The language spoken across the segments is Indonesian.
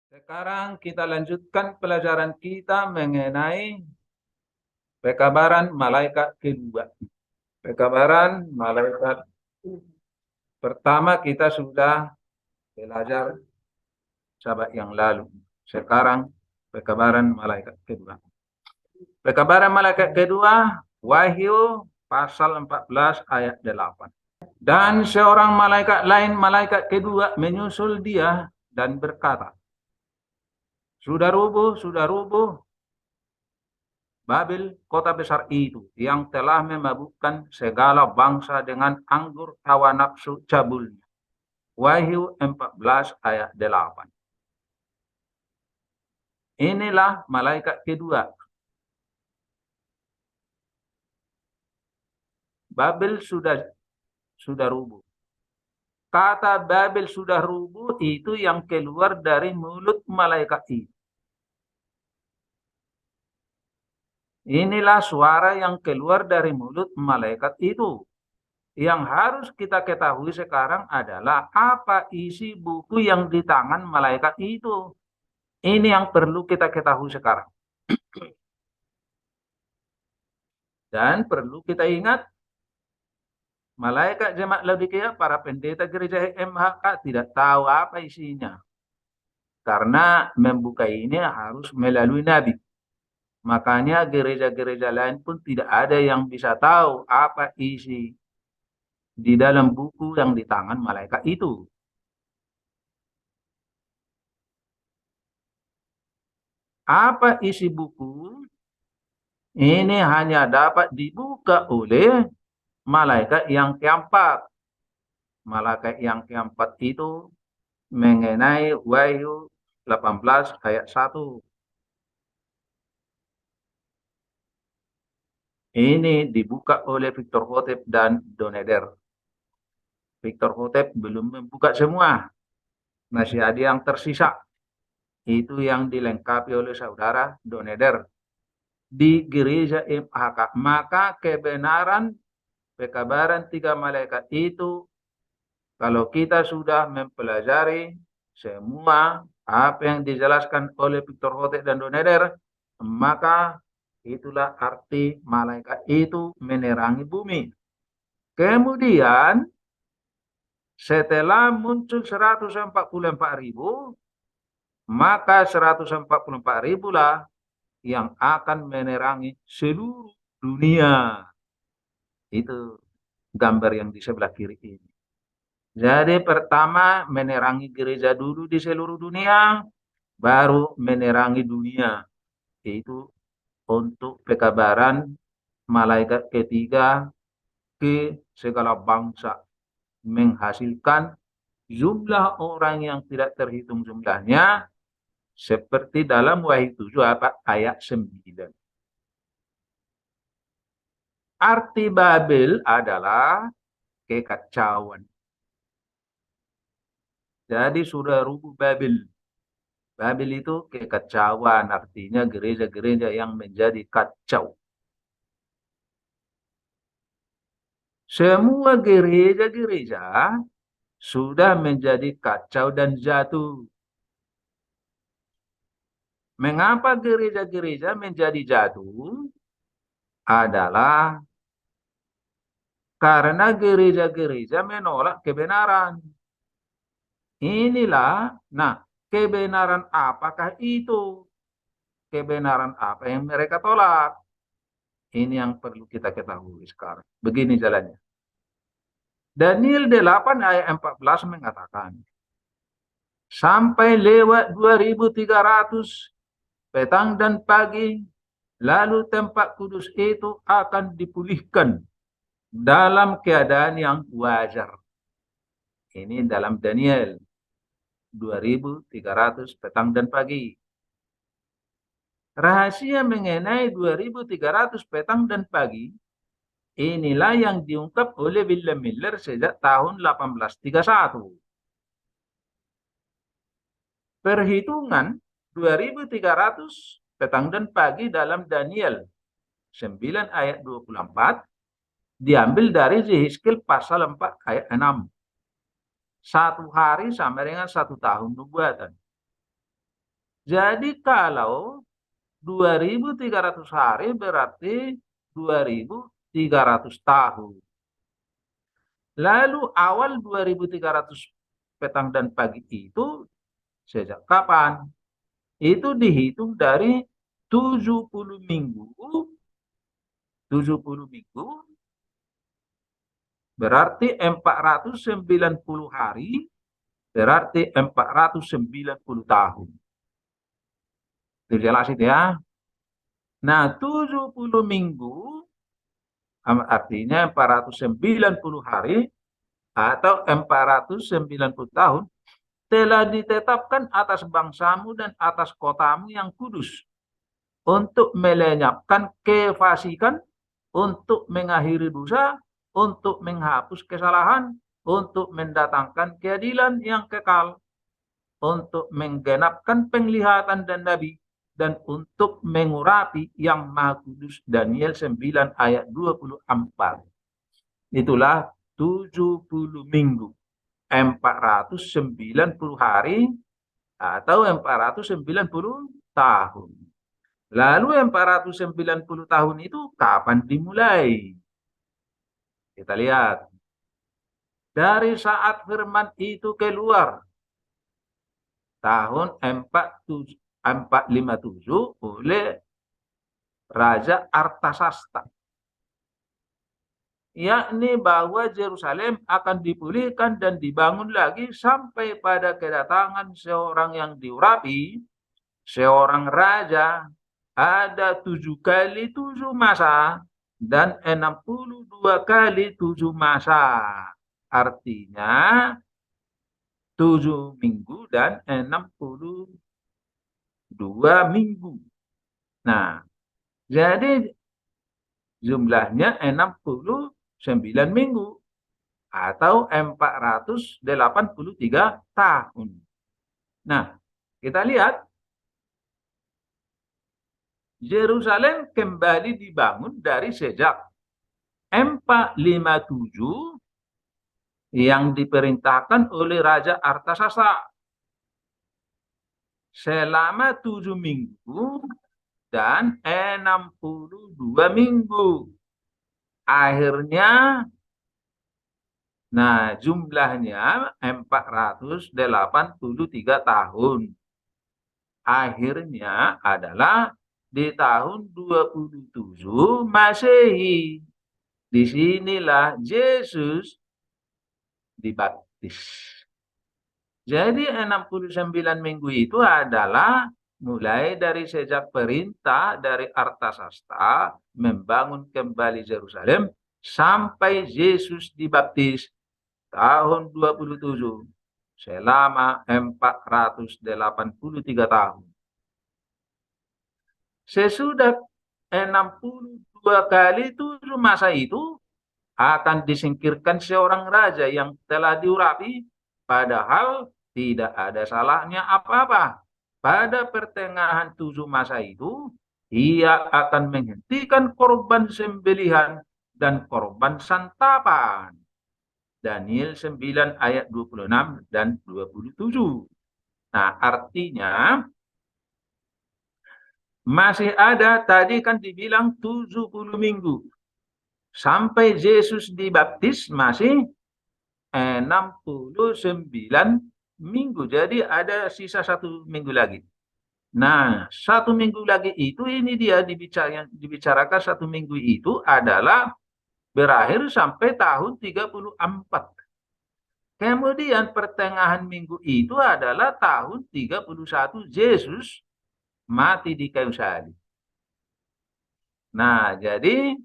Sekarang kita lanjutkan pelajaran kita mengenai pekabaran malaikat kedua. Pekabaran malaikat pertama kita sudah belajar sahabat yang lalu. Sekarang pekabaran malaikat kedua. Pekabaran malaikat kedua, Wahyu pasal 14 ayat 8. Dan seorang malaikat lain, malaikat kedua menyusul dia dan berkata, sudah rubuh, Babel, kota besar itu, yang telah memabukkan segala bangsa dengan anggur hawa nafsu cabulnya. Wahyu 14 ayat 8. Inilah malaikat kedua. Babel sudah rubuh. Kata Babel sudah rubuh itu yang keluar dari mulut malaikat itu. Inilah suara yang keluar dari mulut malaikat itu. Yang harus kita ketahui sekarang adalah apa isi buku yang di tangan malaikat itu. Ini yang perlu kita ketahui sekarang. Dan perlu kita ingat, malaikat jemaat Laodikia, para pendeta gereja MHK tidak tahu apa isinya. Karena membuka ini harus melalui nabi. Makanya gereja-gereja lain pun tidak ada yang bisa tahu apa isi di dalam buku yang di tangan malaikat itu. Apa isi buku? Ini hanya dapat dibuka oleh malaikat yang keempat. Malaikat yang keempat itu mengenai Wahyu 18 ayat 1. Ini dibuka oleh Victor Hotep dan Doneder. Victor Hotep belum membuka semua. Masih ada yang tersisa. Itu yang dilengkapi oleh saudara Doneder di gereja MHK. Maka kebenaran pekabaran tiga malaikat itu, kalau kita sudah mempelajari semua apa yang dijelaskan oleh Victor Hotep dan Doneder, maka itulah arti malaikat itu menerangi bumi. Kemudian setelah muncul 144.000, maka 144.000 lah yang akan menerangi seluruh dunia. Itu gambar yang di sebelah kiri ini. Jadi pertama menerangi gereja dulu di seluruh dunia, baru menerangi dunia. Itu untuk pekabaran malaikat ketiga ke segala bangsa, menghasilkan jumlah orang yang tidak terhitung jumlahnya, seperti dalam Wahyu 7 ayat 9. Arti Babel adalah kekacauan. Jadi sudah rubuh Babel. Babel itu kekacauan, artinya gereja-gereja yang menjadi kacau. Semua gereja-gereja sudah menjadi kacau dan jatuh. Mengapa gereja-gereja menjadi jatuh? Adalah karena gereja-gereja menolak kebenaran. Inilah, kebenaran apakah itu? Kebenaran apa yang mereka tolak? Ini yang perlu kita ketahui sekarang. Begini jalannya. Daniel 8 ayat 14 mengatakan, sampai lewat 2300 petang dan pagi, lalu tempat kudus itu akan dipulihkan dalam keadaan yang wajar. Ini dalam Daniel 2300 petang dan pagi. Rahasia mengenai 2300 petang dan pagi, inilah yang diungkap oleh William Miller sejak tahun 1831. Perhitungan 2300 petang dan pagi dalam Daniel 9 ayat 24 diambil dari Yehezkiel pasal 4 ayat 6. 1 hari sama dengan 1 tahun nubuatan. Jadi kalau 2.300 hari berarti 2.300 tahun. Lalu awal 2.300 petang dan pagi itu sejak kapan? Itu dihitung dari 70 minggu. 70 minggu berarti 490 hari, berarti 490 tahun. Itu jelas itu ya. Nah, 70 minggu artinya 490 hari atau 490 tahun telah ditetapkan atas bangsamu dan atas kotamu yang kudus untuk melenyapkan kefasikan, untuk mengakhiri dosa, untuk menghapus kesalahan, untuk mendatangkan keadilan yang kekal, untuk menggenapkan penglihatan dan nabi, dan untuk mengurapi yang maha kudus. Daniel 9 ayat 24. Itulah 70 minggu, 490 hari atau 490 tahun. Lalu 490 tahun itu kapan dimulai? Kita lihat. Dari saat firman itu keluar tahun 457 oleh Raja Artasasta, yakni bahwa Yerusalem akan dipulihkan dan dibangun lagi sampai pada kedatangan seorang yang diurapi, seorang raja. Ada 7 kali 7 masa dan 62 kali 7 masa. Artinya 7 minggu dan 62 minggu. Nah, jadi jumlahnya 69 minggu atau 483 tahun. Nah, kita lihat Yerusalem kembali dibangun dari sejak 457 yang diperintahkan oleh Raja Artasasta selama 7 minggu dan 62 minggu. Akhirnya, nah jumlahnya 483 tahun. Akhirnya adalah di tahun 27 Masehi. Disinilah Yesus dibaptis. Jadi 69 minggu itu adalah mulai dari sejak perintah dari Artasasta membangun kembali Yerusalem sampai Yesus dibaptis tahun 27 selama 483 tahun. Sesudah 62 kali 7 masa itu akan disingkirkan seorang raja yang telah diurapi, padahal tidak ada salahnya apa-apa. Pada pertengahan 7 masa itu, ia akan menghentikan korban sembelihan dan korban santapan. Daniel 9 ayat 26 dan 27. Nah, artinya masih ada, tadi kan dibilang 70 minggu. Sampai Yesus dibaptis masih 69 minggu. Jadi ada sisa 1 minggu lagi. Nah, 1 minggu lagi itu ini dia dibicarakan 1 minggu itu adalah berakhir sampai tahun 34. Kemudian pertengahan minggu itu adalah tahun 31 Yesus mati di kayu salib. Nah, jadi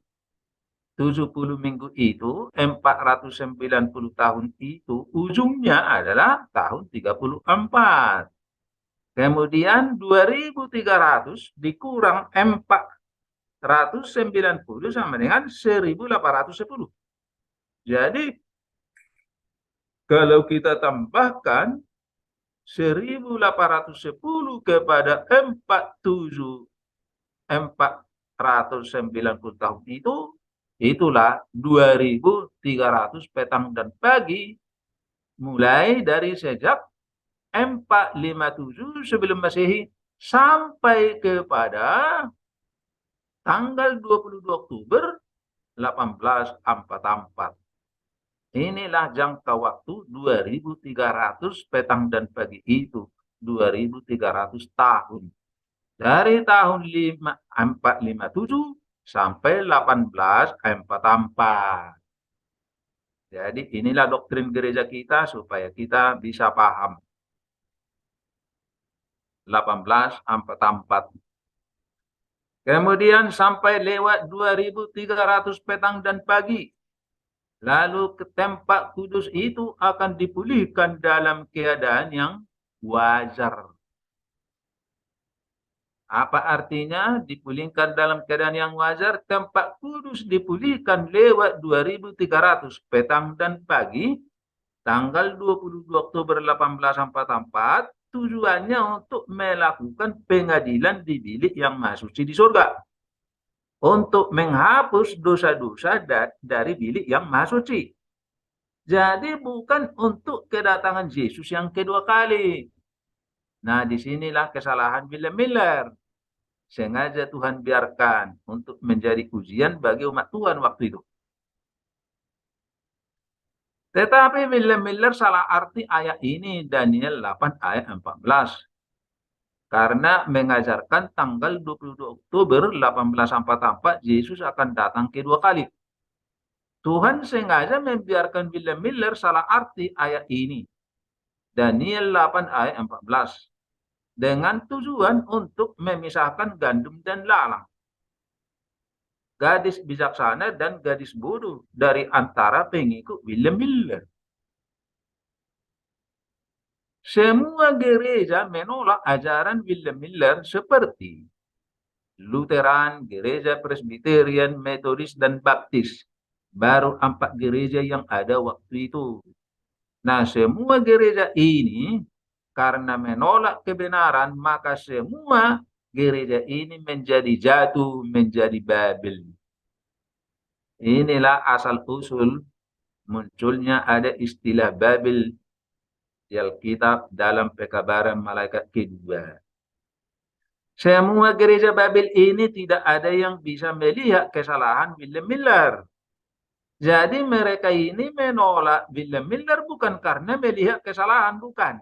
70 minggu itu, 490 tahun itu, ujungnya adalah tahun 34. Kemudian 2.300 dikurang 490 sama dengan 1.810. Jadi, kalau kita tambahkan 1.810 kepada 490 tahun itu, itulah 2.300 petang dan pagi, mulai dari sejak 457 sebelum Masehi sampai kepada tanggal 22 Oktober 1844. Inilah jangka waktu 2.300 petang dan pagi itu. 2.300 tahun. Dari tahun 457 sampai 1844. Jadi inilah doktrin gereja kita supaya kita bisa paham. 1844. Kemudian sampai lewat 2.300 petang dan pagi. Lalu ke tempat kudus itu akan dipulihkan dalam keadaan yang wajar. Apa artinya dipulihkan dalam keadaan yang wajar? Tempat kudus dipulihkan lewat 2.300 petang dan pagi, tanggal 22 Oktober 1844, tujuannya untuk melakukan pengadilan di bilik yang maha suci di surga. Untuk menghapus dosa-dosa dari bilik yang maha suci. Jadi bukan untuk kedatangan Yesus yang kedua kali. Nah, disinilah kesalahan William Miller. Sengaja Tuhan biarkan untuk menjadi ujian bagi umat Tuhan waktu itu. Tetapi William Miller salah arti ayat ini, Daniel 8 ayat 14. Karena mengajarkan tanggal 22 Oktober 1844 Yesus akan datang kedua kali. Tuhan sengaja membiarkan William Miller salah arti ayat ini. Daniel 8 ayat 14. Dengan tujuan untuk memisahkan gandum dan lalang. Gadis bijaksana dan gadis bodoh dari antara pengikut William Miller. Semua gereja menolak ajaran William Miller seperti Lutheran, Gereja Presbyterian, Metodis, dan Baptis. Baru 4 gereja yang ada waktu itu. Nah, semua gereja ini karena menolak kebenaran, maka semua gereja ini menjadi jatuh, menjadi Babel. Inilah asal-usul munculnya ada istilah Babel di Alkitab dalam pekabaran malaikat kedua. Semua gereja Babel ini tidak ada yang bisa melihat kesalahan William Miller. Jadi mereka ini menolak William Miller bukan karena melihat kesalahan, bukan.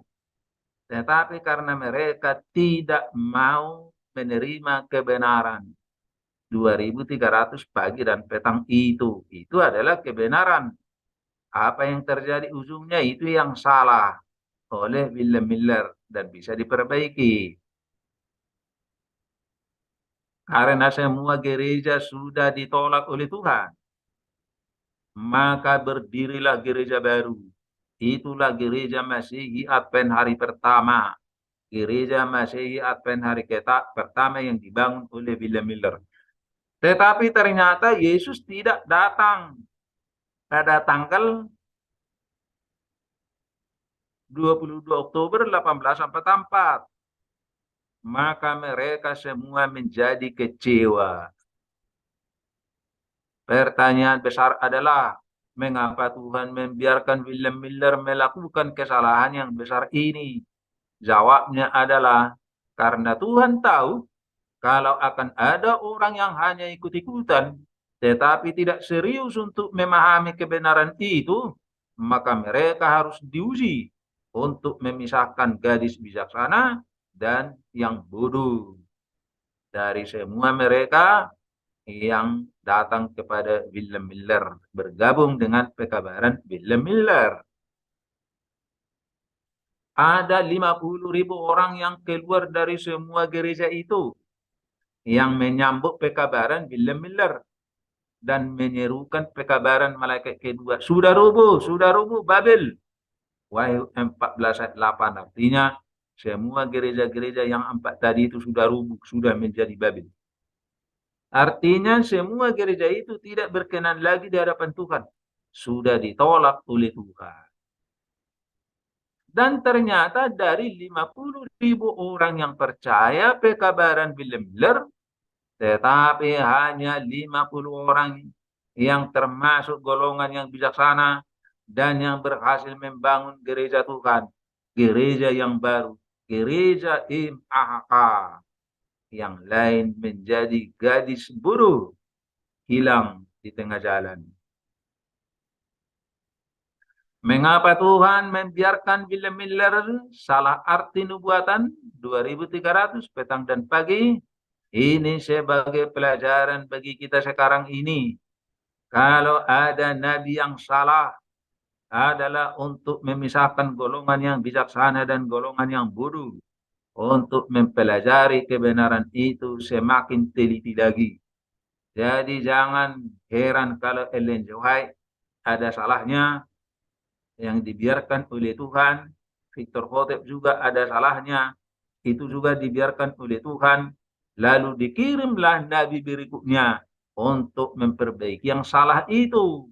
Tetapi karena mereka tidak mau menerima kebenaran. 2.300 pagi dan petang itu adalah kebenaran. Apa yang terjadi ujungnya itu yang salah oleh William Miller dan bisa diperbaiki. Karena semua gereja sudah ditolak oleh Tuhan, maka berdirilah gereja baru. Itulah gereja Masehi Advent hari pertama. Gereja Masehi Advent hari pertama yang dibangun oleh William Miller. Tetapi ternyata Yesus tidak datang pada tanggal 22 Oktober 1844. Maka mereka semua menjadi kecewa. Pertanyaan besar adalah, mengapa Tuhan membiarkan William Miller melakukan kesalahan yang besar ini? Jawabnya adalah, karena Tuhan tahu kalau akan ada orang yang hanya ikut-ikutan, tetapi tidak serius untuk memahami kebenaran itu, maka mereka harus diuji untuk memisahkan gadis bijaksana dan yang bodoh. Dari semua mereka yang datang kepada William Miller, bergabung dengan pekabaran William Miller. Ada 50.000 orang yang keluar dari semua gereja itu, yang menyambut pekabaran William Miller dan menyerukan pekabaran malaikat kedua. Sudah rubuh Babel. Wahyu 14 ayat 8 artinya semua gereja-gereja yang 4 tadi itu sudah rubuh, sudah menjadi Babel. Artinya semua gereja itu tidak berkenan lagi di hadapan Tuhan. Sudah ditolak oleh Tuhan. Dan ternyata dari 50.000 orang yang percaya pekabaran William Miller, tetapi hanya 50 orang yang termasuk golongan yang bijaksana dan yang berhasil membangun gereja Tuhan, gereja yang baru, gereja IMAHK. Yang lain menjadi gadis buruh, hilang di tengah jalan. Mengapa Tuhan membiarkan William Miller salah arti nubuatan 2300 petang dan pagi? Ini sebagai pelajaran bagi kita sekarang ini. Kalau ada nabi yang salah adalah untuk memisahkan golongan yang bijaksana dan golongan yang bodoh. Untuk mempelajari kebenaran itu semakin teliti lagi. Jadi jangan heran kalau Ellen G. White ada salahnya yang dibiarkan oleh Tuhan. Victor Hotep juga ada salahnya, itu juga dibiarkan oleh Tuhan. Lalu dikirimlah nabi berikutnya untuk memperbaiki yang salah itu.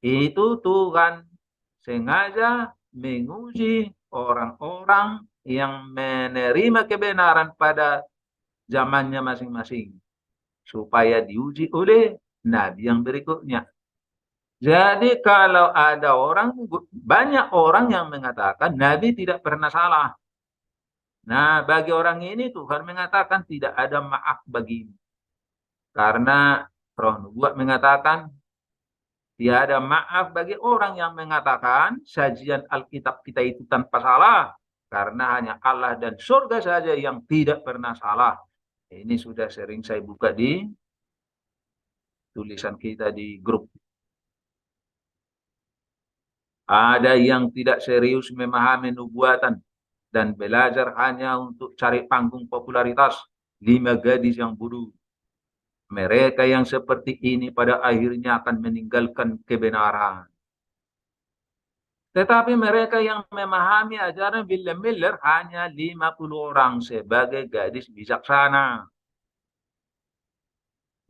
Itu Tuhan sengaja menguji orang-orang yang menerima kebenaran pada zamannya masing-masing, supaya diuji oleh nabi yang berikutnya. Jadi kalau ada banyak orang yang mengatakan nabi tidak pernah salah. Nah, bagi orang ini Tuhan mengatakan tidak ada maaf bagimu. Karena Roh Nubuat mengatakan tiada maaf bagi orang yang mengatakan sajian Alkitab kita itu tanpa salah. Karena hanya Allah dan surga saja yang tidak pernah salah. Ini sudah sering saya buka di tulisan kita di grup. Ada yang tidak serius memahami nubuatan dan belajar hanya untuk cari panggung popularitas. 5 gadis yang bodoh. Mereka yang seperti ini pada akhirnya akan meninggalkan kebenaran. Tetapi mereka yang memahami ajaran William Miller hanya 50 orang sebagai gadis bijaksana.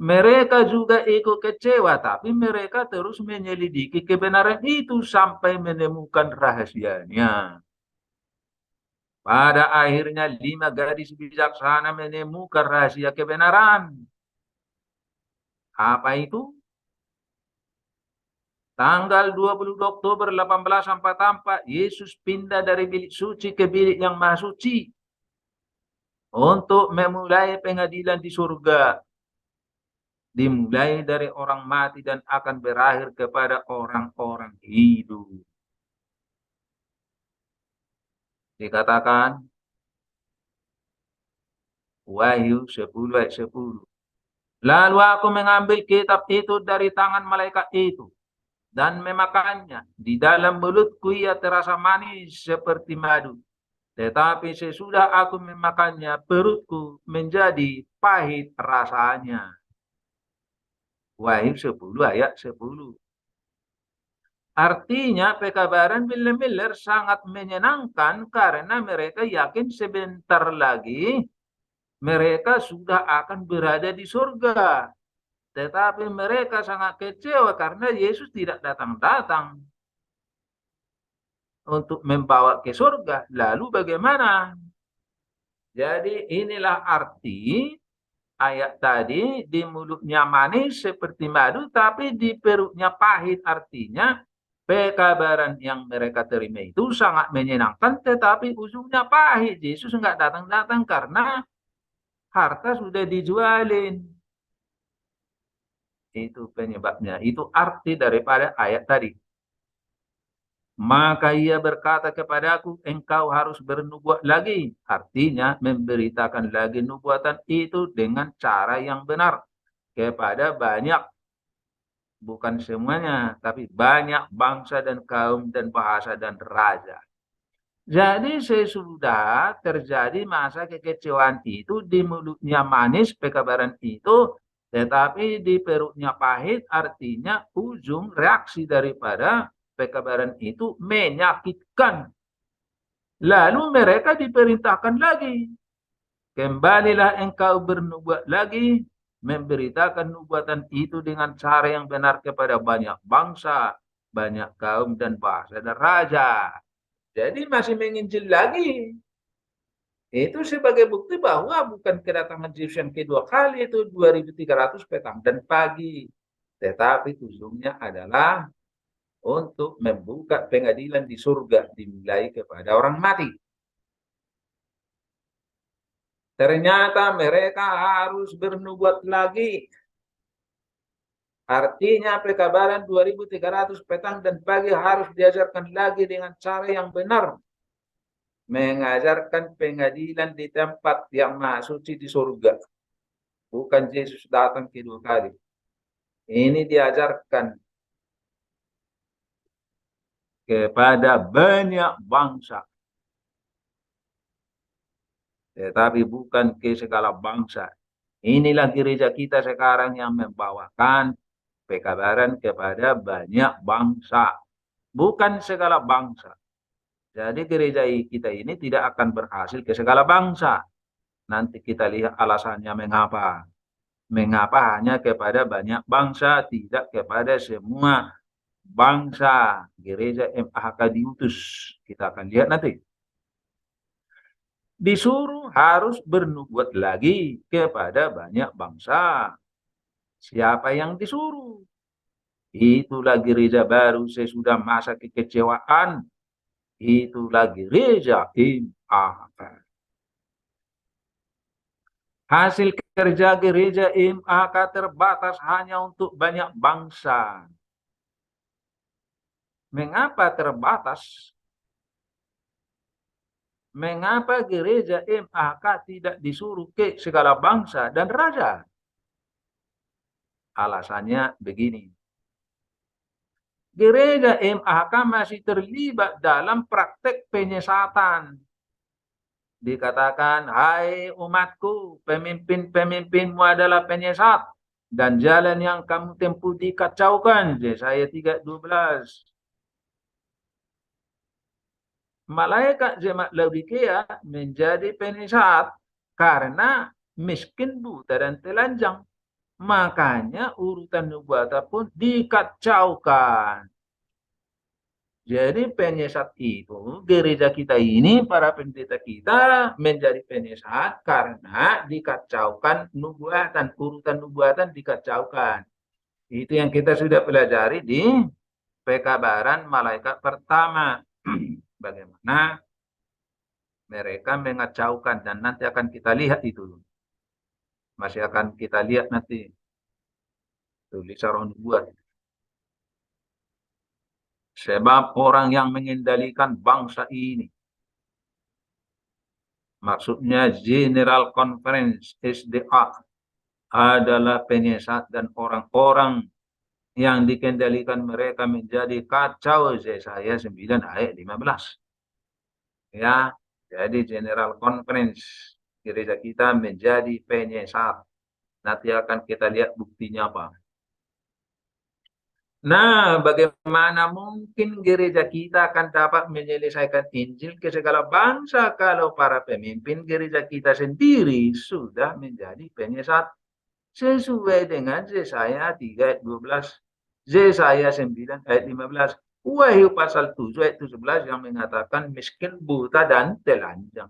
Mereka juga ikut kecewa, tapi mereka terus menyelidiki kebenaran itu sampai menemukan rahasianya. Pada akhirnya 5 gadis bijaksana menemukan rahasia kebenaran. Apa itu? Tanggal 22 Oktober 1844, Yesus pindah dari bilik suci ke bilik yang maha suci untuk memulai pengadilan di surga. Dimulai dari orang mati dan akan berakhir kepada orang-orang hidup. Dikatakan Wahyu 10 ayat 10. Lalu aku mengambil kitab itu dari tangan malaikat itu dan memakannya. Di dalam mulutku ia terasa manis seperti madu. Tetapi sesudah aku memakannya, perutku menjadi pahit rasanya. Wahyu 10 ayat 10. Artinya pekabaran William Miller sangat menyenangkan karena mereka yakin sebentar lagi mereka sudah akan berada di surga. Tetapi mereka sangat kecewa karena Yesus tidak datang-datang untuk membawa ke surga. Lalu bagaimana? Jadi inilah arti ayat tadi, di mulutnya manis seperti madu, tapi di perutnya pahit. Artinya pekabaran yang mereka terima itu sangat menyenangkan, tetapi ujungnya pahit. Yesus enggak datang-datang karena harta sudah dijualin. Itu penyebabnya. Itu arti daripada ayat tadi. Maka ia berkata kepadaku, engkau harus bernubuat lagi. Artinya memberitakan lagi nubuatan itu dengan cara yang benar. Kepada banyak, bukan semuanya, tapi banyak bangsa dan kaum dan bahasa dan raja. Jadi sesudah terjadi masa kekecewaan itu, di mulutnya manis pekabaran itu, tetapi di perutnya pahit, artinya ujung reaksi daripada pekabaran itu menyakitkan. Lalu mereka diperintahkan lagi, kembalilah engkau bernubuat lagi, memberitakan nubuatan itu dengan cara yang benar kepada banyak bangsa, banyak kaum dan bahasa dan raja. Jadi masih menginjil lagi. Itu sebagai bukti bahwa bukan kedatangan Yesus yang kedua kali itu 2300 petang dan pagi. Tetapi ujungnya adalah untuk membuka pengadilan di surga dimulai kepada orang mati. Ternyata mereka harus bernubuat lagi. Artinya pekabaran 2300 petang dan pagi harus diajarkan lagi dengan cara yang benar. Mengajarkan pengadilan di tempat yang maha suci di surga. Bukan Yesus datang kedua kali. Ini diajarkan kepada banyak bangsa. Tetapi bukan ke segala bangsa. Inilah gereja kita sekarang yang membawakan pekabaran kepada banyak bangsa. Bukan segala bangsa. Jadi gereja kita ini tidak akan berhasil ke segala bangsa. Nanti kita lihat alasannya mengapa. Mengapa hanya kepada banyak bangsa, tidak kepada semua bangsa. Gereja MAHK diutus. Kita akan lihat nanti. Disuruh harus bernubuat lagi kepada banyak bangsa. Siapa yang disuruh? Itulah gereja baru sesudah masa kekecewaan. Itulah gereja MAHK. Hasil kerja gereja MAHK terbatas hanya untuk banyak bangsa. Mengapa terbatas? Mengapa gereja MAHK tidak disuruh ke segala bangsa dan raja? Alasannya begini. Gereja MAHK masih terlibat dalam praktek penyesatan. Dikatakan, hai umatku, pemimpin-pemimpinmu adalah penyesat. Dan jalan yang kamu tempuh dikacaukan. Yesaya 3:12. Malaikat jemaat Laodikia menjadi penyesat karena miskin, buta, dan telanjang. Makanya urutan nubuatan pun dikacaukan. Jadi penyesat itu, gereja kita ini, para pendeta kita menjadi penyesat karena dikacaukan nubuatan, urutan nubuatan dikacaukan. Itu yang kita sudah pelajari di pekabaran malaikat pertama. Bagaimana mereka mengacaukan, dan nanti akan kita lihat itu. Masih akan kita lihat nanti tulisan nubuat. Sebab orang yang mengendalikan bangsa ini, maksudnya General Conference SDA, adalah penyesat dan orang-orang yang dikendalikan mereka menjadi kacau. Yesaya 9 ayat 15. Ya, jadi General Conference gereja kita menjadi penyesat. Nanti akan kita lihat buktinya apa. Nah, bagaimana mungkin gereja kita akan dapat menyelesaikan Injil ke segala bangsa kalau para pemimpin gereja kita sendiri sudah menjadi penyesat? Sesuai dengan Yesaya 3 ayat 12, Yesaya 9 ayat 15, Wahyu pasal 7 ayat 17 yang mengatakan miskin, buta, dan telanjang.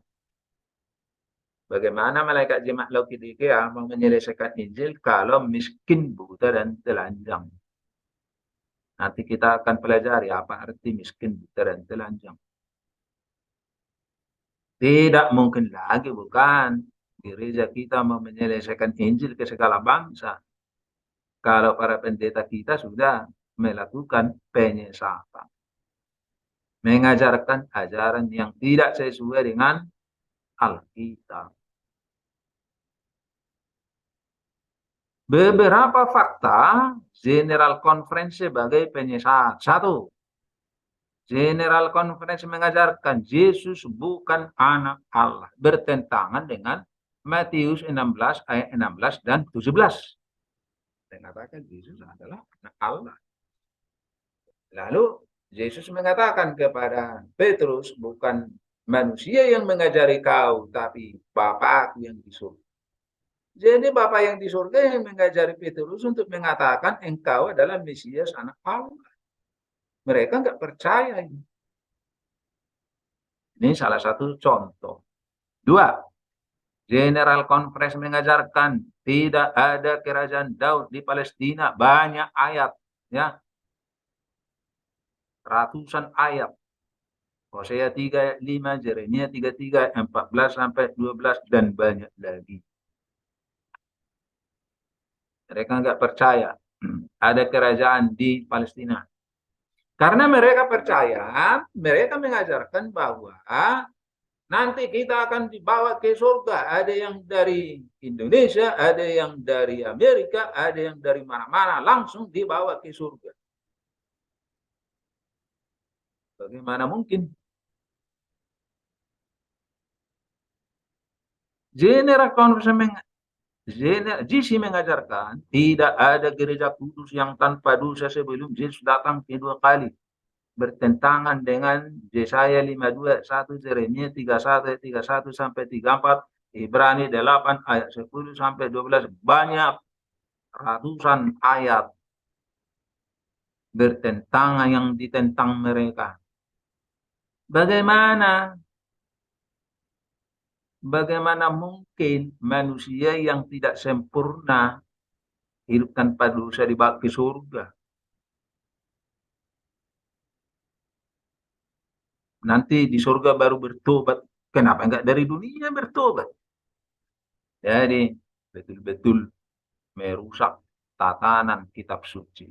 Bagaimana malaikat jemaat Laodikia mau menyelesaikan Injil kalau miskin, buta, dan telanjang? Nanti kita akan pelajari apa arti miskin, buta, dan telanjang. Tidak mungkin lagi, bukan? Gereja kita mau menyelesaikan Injil ke segala bangsa kalau para pendeta kita sudah melakukan penyesatan. Mengajarkan ajaran yang tidak sesuai dengan Alkitab. Beberapa fakta General Conference sebagai penyesat. 1. General Conference mengajarkan Yesus bukan anak Allah. Bertentangan dengan Matius 16 ayat 16 dan 17. Mengatakan Yesus adalah anak Allah. Lalu Yesus mengatakan kepada Petrus, bukan manusia yang mengajari kau, tapi Bapa-Ku yang di surga. Jadi Bapa yang di surga yang mengajari Petrus untuk mengatakan engkau adalah Mesias, anak Allah. Mereka nggak percaya ini. Ini salah satu contoh. 2. General Conference mengajarkan tidak ada kerajaan Daud di Palestina. Banyak ayat, ya, ratusan ayat. Hosea 3:5, Yeremia 33, 14-12, dan banyak lagi. Mereka nggak percaya ada kerajaan di Palestina. Karena mereka percaya, mereka mengajarkan bahwa nanti kita akan dibawa ke surga. Ada yang dari Indonesia, ada yang dari Amerika, ada yang dari mana-mana, langsung dibawa ke surga. Bagaimana mungkin? General Conference GC mengajarkan tidak ada gereja kudus yang tanpa dosa sebelum Yesus datang kedua kali. Bertentangan dengan Yesaya 52:1, Yeremia 31 ayat 31 sampai 34, Ibrani 8 ayat 10 sampai 12, banyak ratusan ayat bertentangan yang ditentang mereka. Bagaimana mungkin manusia yang tidak sempurna hidup tanpa dosa dibawa ke surga? Nanti di surga baru bertobat. Kenapa enggak dari dunia bertobat? Jadi betul-betul merusak tatanan kitab suci.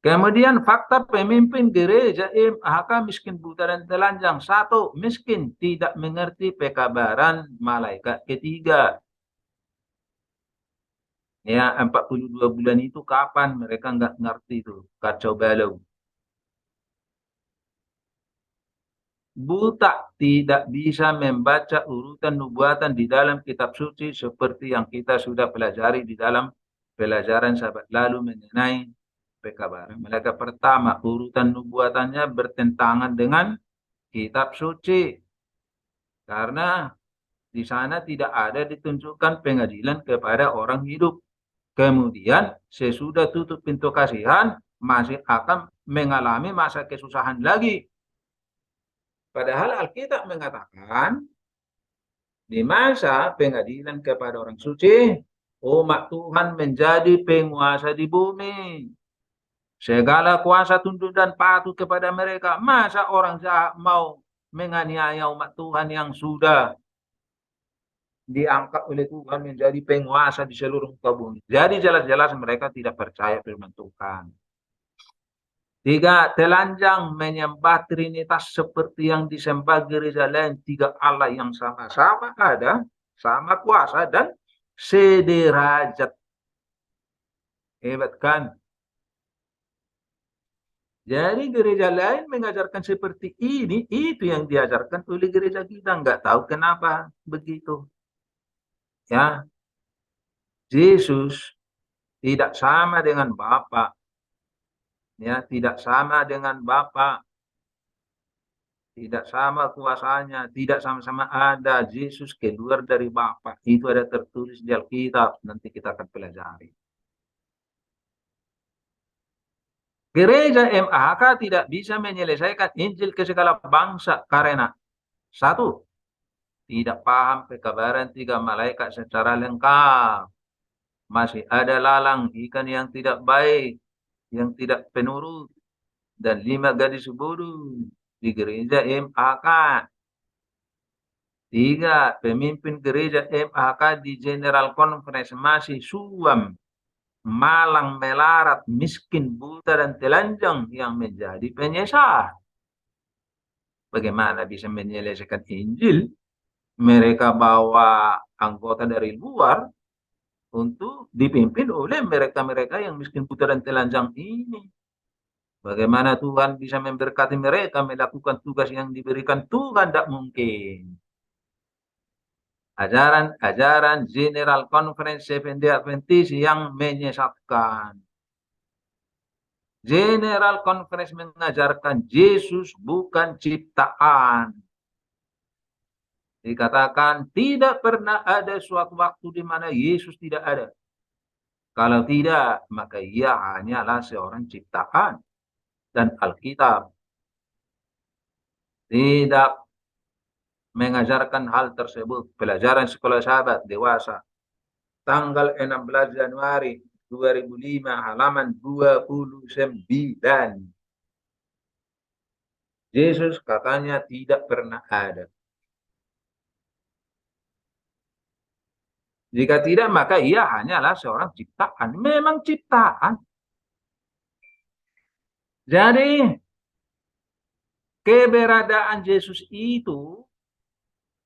Kemudian fakta pemimpin gereja MHK miskin, buta, dan telanjang. Satu, miskin, tidak mengerti pekabaran malaikat ketiga. Ya, 42 bulan itu kapan? Mereka nggak ngerti itu. Kacau balau. Buta, tidak bisa membaca urutan nubuatan di dalam kitab suci seperti yang kita sudah pelajari di dalam pelajaran sahabat lalu mengenai pekabaran malaikat pertama. Urutan nubuatannya bertentangan dengan kitab suci. Karena di sana tidak ada ditunjukkan pengadilan kepada orang hidup. Kemudian sesudah tutup pintu kasihan masih akan mengalami masa kesusahan lagi. Padahal Alkitab mengatakan di masa pengadilan kepada orang suci, umat Tuhan menjadi penguasa di bumi. Segala kuasa tunduk dan patuh kepada mereka. Masa orang jahat mau menganiaya umat Tuhan yang sudah diangkat oleh Tuhan menjadi penguasa di seluruh muka bumi. Jadi jelas-jelas mereka tidak percaya firman Tuhan. Tiga, telanjang menyembah Trinitas seperti yang disembah gereja lain. Tiga Allah yang sama-sama ada, sama kuasa dan sederajat. Hebat kan? Jadi gereja lain mengajarkan seperti ini, itu yang diajarkan oleh gereja kita. Nggak tahu kenapa begitu. Ya, Yesus tidak sama dengan Bapa. Ya, tidak sama dengan Bapa. Tidak sama kuasanya, tidak sama-sama ada. Yesus keluar dari Bapa. Itu ada tertulis di Alkitab. Nanti kita akan pelajari. Gereja MAHK tidak bisa menyelesaikan Injil ke segala bangsa karena satu, tidak paham pekabaran tiga malaikat secara lengkap. Masih ada lalang ikan yang tidak baik, yang tidak penurut, dan 5 gadis bodoh di gereja MAHK. Tiga, pemimpin gereja MAHK di General Conference masih suam, malang, melarat, miskin, buta, dan telanjang yang menjadi penyesat. Bagaimana bisa menyelesaikan Injil? Mereka bawa anggota dari luar untuk dipimpin oleh mereka-mereka yang miskin, buta, dan telanjang ini. Bagaimana Tuhan bisa memberkati mereka melakukan tugas yang diberikan Tuhan? Tidak mungkin. Ajaran General Conference Seventh-day Adventist yang menyesatkan. General Conference mengajarkan Yesus bukan ciptaan. Dikatakan tidak pernah ada suatu waktu di mana Yesus tidak ada. Kalau tidak, maka ia hanyalah seorang ciptaan. Dan Alkitab tidak mengajarkan hal tersebut. Pelajaran sekolah sahabat dewasa. Tanggal 16 Januari 2005, halaman 29. Yesus katanya tidak pernah ada. Jika tidak, maka ia hanyalah seorang ciptaan. Memang ciptaan. Jadi, keberadaan Yesus itu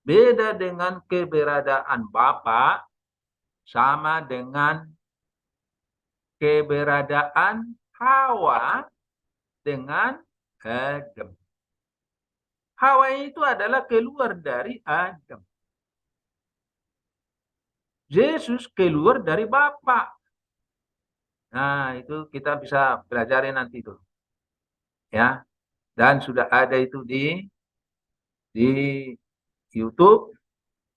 beda dengan keberadaan Bapa, sama dengan keberadaan Hawa dengan Adam. Hawa itu adalah keluar dari Adam. Yesus keluar dari Bapa. Nah, itu kita bisa pelajari nanti itu. Ya. Dan sudah ada itu di YouTube,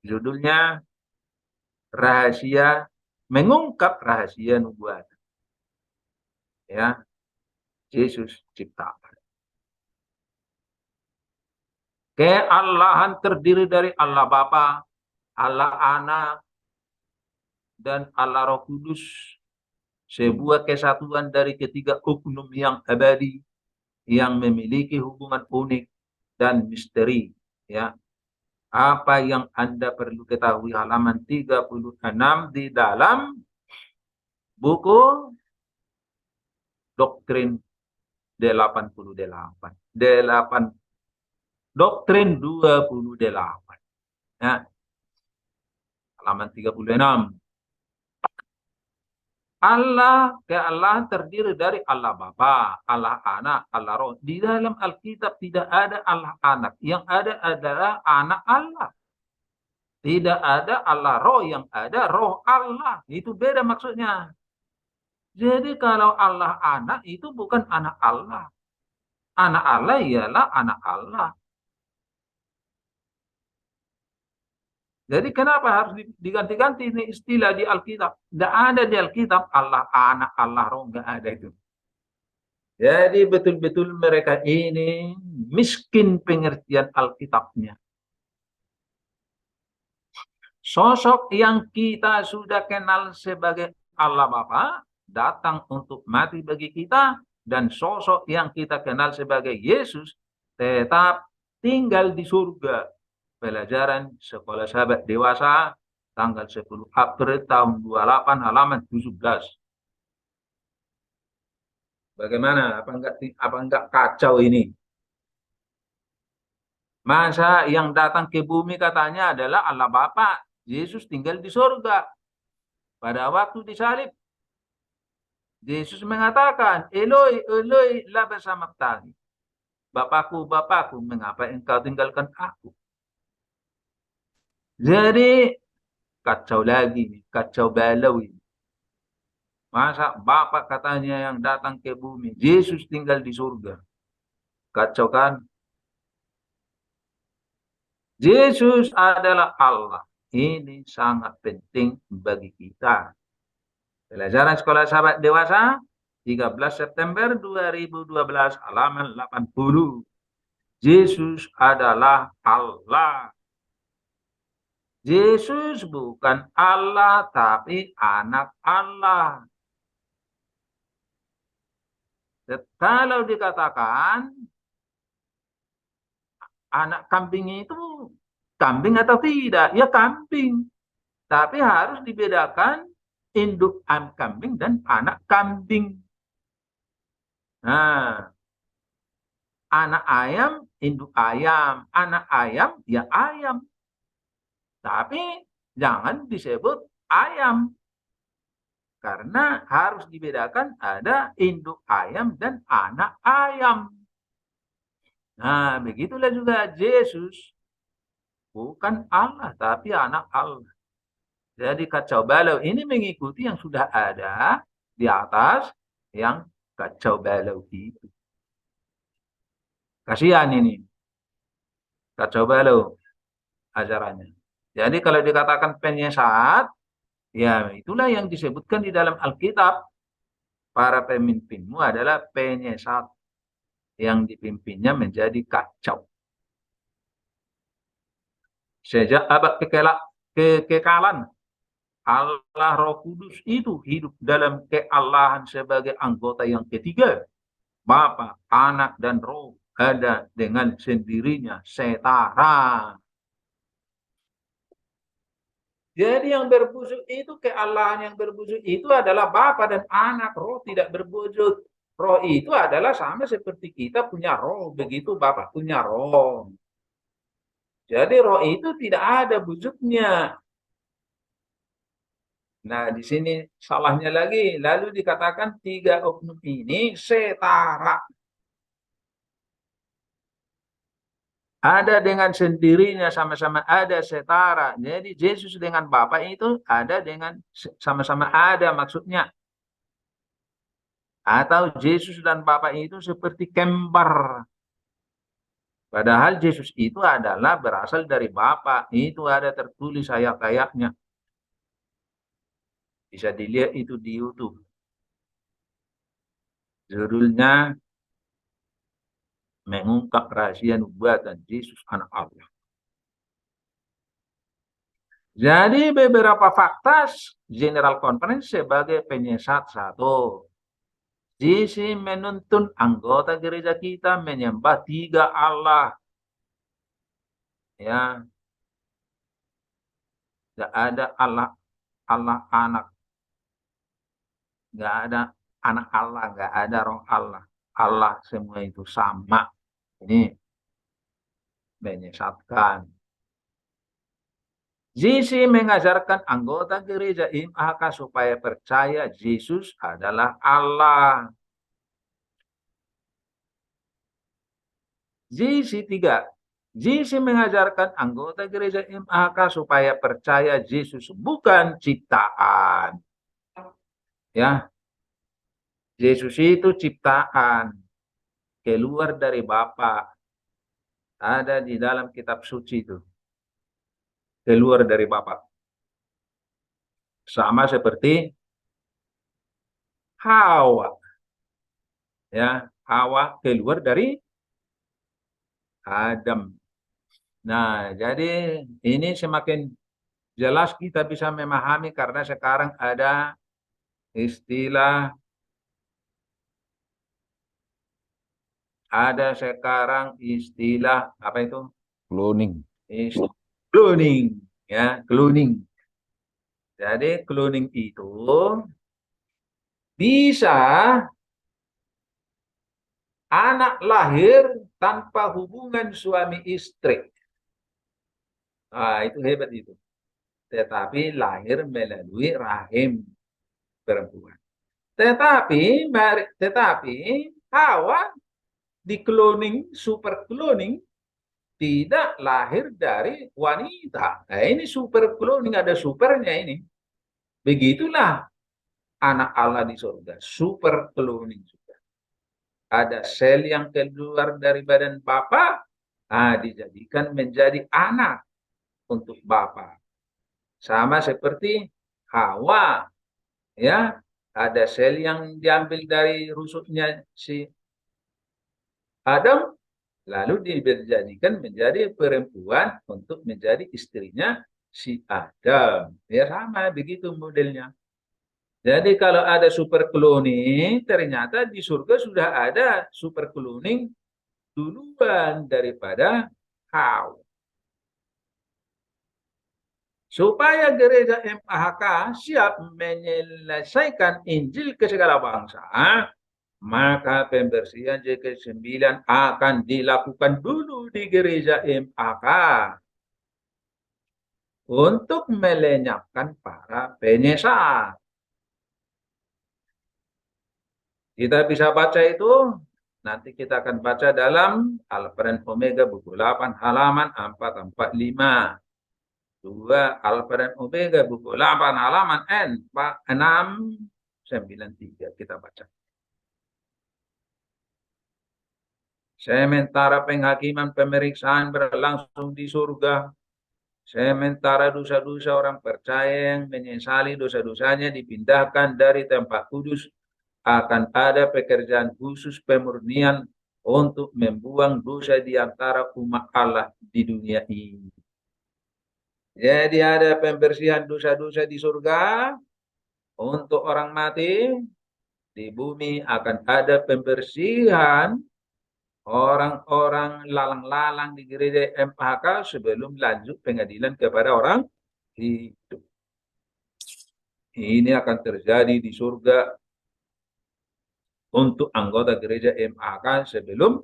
judulnya Rahasia Mengungkap Rahasia Nubuat. Ya, Yesus ciptaan. Kealahan terdiri dari Allah Bapa, Allah Anak, dan Allah Roh Kudus. Sebuah kesatuan dari ketiga uknum yang abadi, yang memiliki hubungan unik dan misteri. Ya, apa yang Anda perlu ketahui, halaman 36 di dalam buku Doktrin 88. Doktrin 28. Ya, halaman 36. Allah terdiri dari Allah Bapa, Allah Anak, Allah Roh. Di dalam Alkitab tidak ada Allah Anak. Yang ada adalah Anak Allah. Tidak ada Allah Roh, yang ada Roh Allah. Itu beda maksudnya. Jadi kalau Allah Anak itu bukan anak Allah. Anak Allah ialah anak Allah. Jadi kenapa harus diganti-ganti ini istilah di Alkitab? Tidak ada di Alkitab Allah Anak, Allah Roh, nggak ada itu. Jadi betul-betul mereka ini miskin pengertian Alkitabnya. Sosok yang kita sudah kenal sebagai Allah Bapa datang untuk mati bagi kita, dan sosok yang kita kenal sebagai Yesus tetap tinggal di surga. Pelajaran Sekolah Sahabat Dewasa tanggal 10 April tahun 28 halaman 17. Bagaimana? Apa enggak kacau ini? Masa yang datang ke bumi katanya adalah Allah Bapa, Yesus tinggal di surga. Pada waktu disalib, Yesus mengatakan, Eloi, Eloi, lama sabachthani. Bapakku, Bapakku, mengapa engkau tinggalkan aku? Jadi kacau lagi, kacau balau ini. Masa Bapak katanya yang datang ke bumi, Yesus tinggal di surga. Kacau kan? Yesus adalah Allah. Ini sangat penting bagi kita. Pelajaran Sekolah Sahabat Dewasa, 13 September 2012, halaman 80. Yesus adalah Allah. Yesus bukan Allah, tapi anak Allah. Kalau dikatakan anak kambingnya itu kambing atau tidak? Ya kambing. Tapi harus dibedakan induk kambing dan anak kambing. Nah, anak ayam, induk ayam. Anak ayam, ya ayam. Tapi jangan disebut ayam. Karena harus dibedakan ada induk ayam dan anak ayam. Nah, begitulah juga Yesus. Bukan Allah, tapi anak Allah. Jadi kacau balau ini mengikuti yang sudah ada di atas, yang kacau balau itu. Kasihan ini. Kacau balau ajarannya. Jadi kalau dikatakan penyesat, ya itulah yang disebutkan di dalam Alkitab. Para pemimpinmu adalah penyesat, yang dipimpinnya menjadi kacau. Sejak abad kekekalan, Allah Roh Kudus itu hidup dalam kealahan sebagai anggota yang ketiga. Bapa, Anak, dan Roh. ada dengan sendirinya setara. Jadi yang berwujud itu kealahan yang berwujud itu adalah Bapa dan Anak. Roh tidak berwujud. Roh itu adalah sama seperti kita punya roh. Begitu Bapa punya roh. Jadi roh itu tidak ada wujudnya. Nah, di sini salahnya lagi. Lalu dikatakan tiga oknum ini setara. Ada dengan sendirinya sama-sama ada setara. Jadi Yesus dengan Bapa itu ada dengan sama-sama ada maksudnya. Atau Yesus dan Bapa itu seperti kembar. Padahal Yesus itu adalah berasal dari Bapa. Itu ada tertulis ayat-ayatnya. Bisa dilihat itu di YouTube. Judulnya Mengungkap Rahasia Nubuatan Yesus Anak Allah. Jadi beberapa fakta General Conference sebagai penyesat satu. Sisi menuntun anggota gereja kita menyembah tiga Allah. Ya, tidak ada Allah anak, nggak ada anak Allah, nggak ada roh Allah. Allah semua itu sama. Ini menyesatkan. Sisi mengajarkan anggota gereja IMAK supaya percaya Yesus adalah Allah. Sisi tiga, Sisi mengajarkan anggota gereja IMAK supaya percaya Yesus bukan ciptaan. Ya, Yesus itu ciptaan, keluar dari Bapa. Ada di dalam kitab suci itu. Keluar dari Bapa. Sama seperti Hawa. Ya, Hawa keluar dari Adam. Nah, jadi ini semakin jelas kita bisa memahami karena sekarang ada istilah, apa itu? Cloning. Cloning, ya, cloning. Jadi cloning itu bisa anak lahir tanpa hubungan suami istri. Nah, itu hebat itu. Tetapi lahir melalui rahim perempuan. Tetapi Hawa di cloning, super cloning, tidak lahir dari wanita. Nah, ini super cloning, ada supernya ini. Begitulah anak Allah di surga, super cloning juga. Ada sel yang keluar dari badan Bapa, dijadikan menjadi anak untuk Bapa. Sama seperti Hawa, ya, ada sel yang diambil dari rusuknya si Adam, lalu dijadikan menjadi perempuan untuk menjadi istrinya si Adam. Ya sama begitu modelnya. Jadi kalau ada super cloning, ternyata di surga sudah ada super cloning duluan daripada Hawa. Supaya gereja MAHK siap menyelesaikan Injil ke segala bangsa, maka pembersihan JK9 akan dilakukan dulu di gereja MAK untuk melenyapkan para penyesat. Kita bisa baca itu, nanti kita akan baca dalam Alfa dan Omega buku 8 halaman 445. 2 Alfa dan Omega buku 8 halaman N693 kita baca. Sementara penghakiman pemeriksaan berlangsung di surga, sementara dosa-dosa orang percaya yang menyesali dosa-dosanya dipindahkan dari tempat kudus, akan ada pekerjaan khusus pemurnian untuk membuang dosa di antara umat Allah di dunia ini. Jadi ada pembersihan dosa-dosa di surga untuk orang mati, di bumi akan ada pembersihan orang-orang lalang-lalang di gereja MHK sebelum lanjut pengadilan kepada orang hidup. Ini akan terjadi di surga untuk anggota gereja MHK sebelum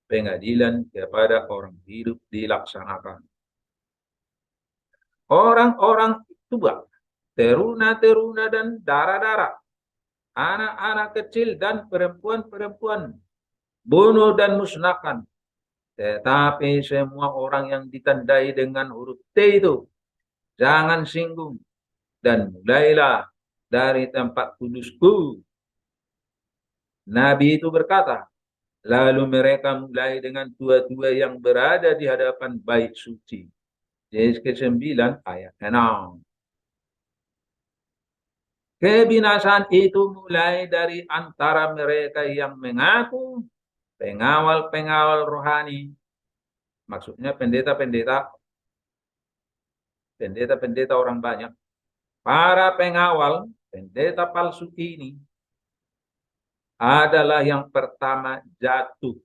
pengadilan kepada orang hidup dilaksanakan. Orang-orang tua, teruna-teruna dan dara-dara, anak-anak kecil dan perempuan-perempuan, bunuh dan musnahkan. Tetapi semua orang yang ditandai dengan huruf T itu, jangan singgung. Dan mulailah dari tempat kudusku. Nabi itu berkata, lalu mereka mulai dengan tua-tua yang berada di hadapan bait suci. Yesus ke-9 ayat 6. Kebinasaan itu mulai dari antara mereka yang mengaku pengawal-pengawal rohani. Maksudnya pendeta-pendeta orang banyak. Para pengawal, pendeta palsu ini adalah yang pertama jatuh.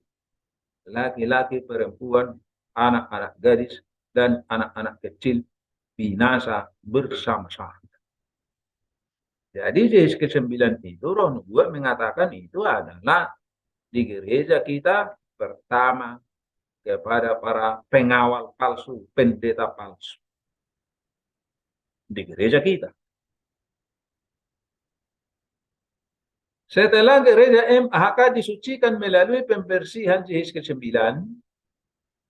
Laki-laki, perempuan, anak-anak gadis, dan anak-anak kecil binasa bersama-sama. Jadi Yesus ke-9 itu Roh Nubuat mengatakan itu adalah di gereja kita pertama kepada para pengawal palsu, pendeta palsu. Di gereja kita. Setelah gereja MHK disucikan melalui pembersihan Yesus ke-9,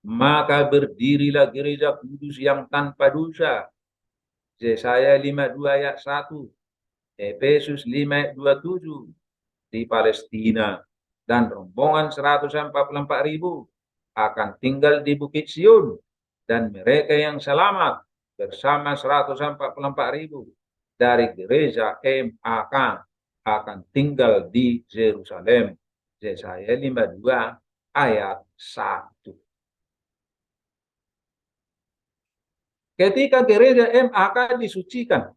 maka berdirilah gereja kudus yang tanpa dosa. Yesaya 52 ayat 1, Efesus 5 ayat 27 di Palestina, dan rombongan 144.000 akan tinggal di Bukit Sion, dan mereka yang selamat bersama 144.000 dari gereja MHK akan tinggal di Yerusalem. Yesaya 52 ayat 1. Ketika gereja MHK disucikan,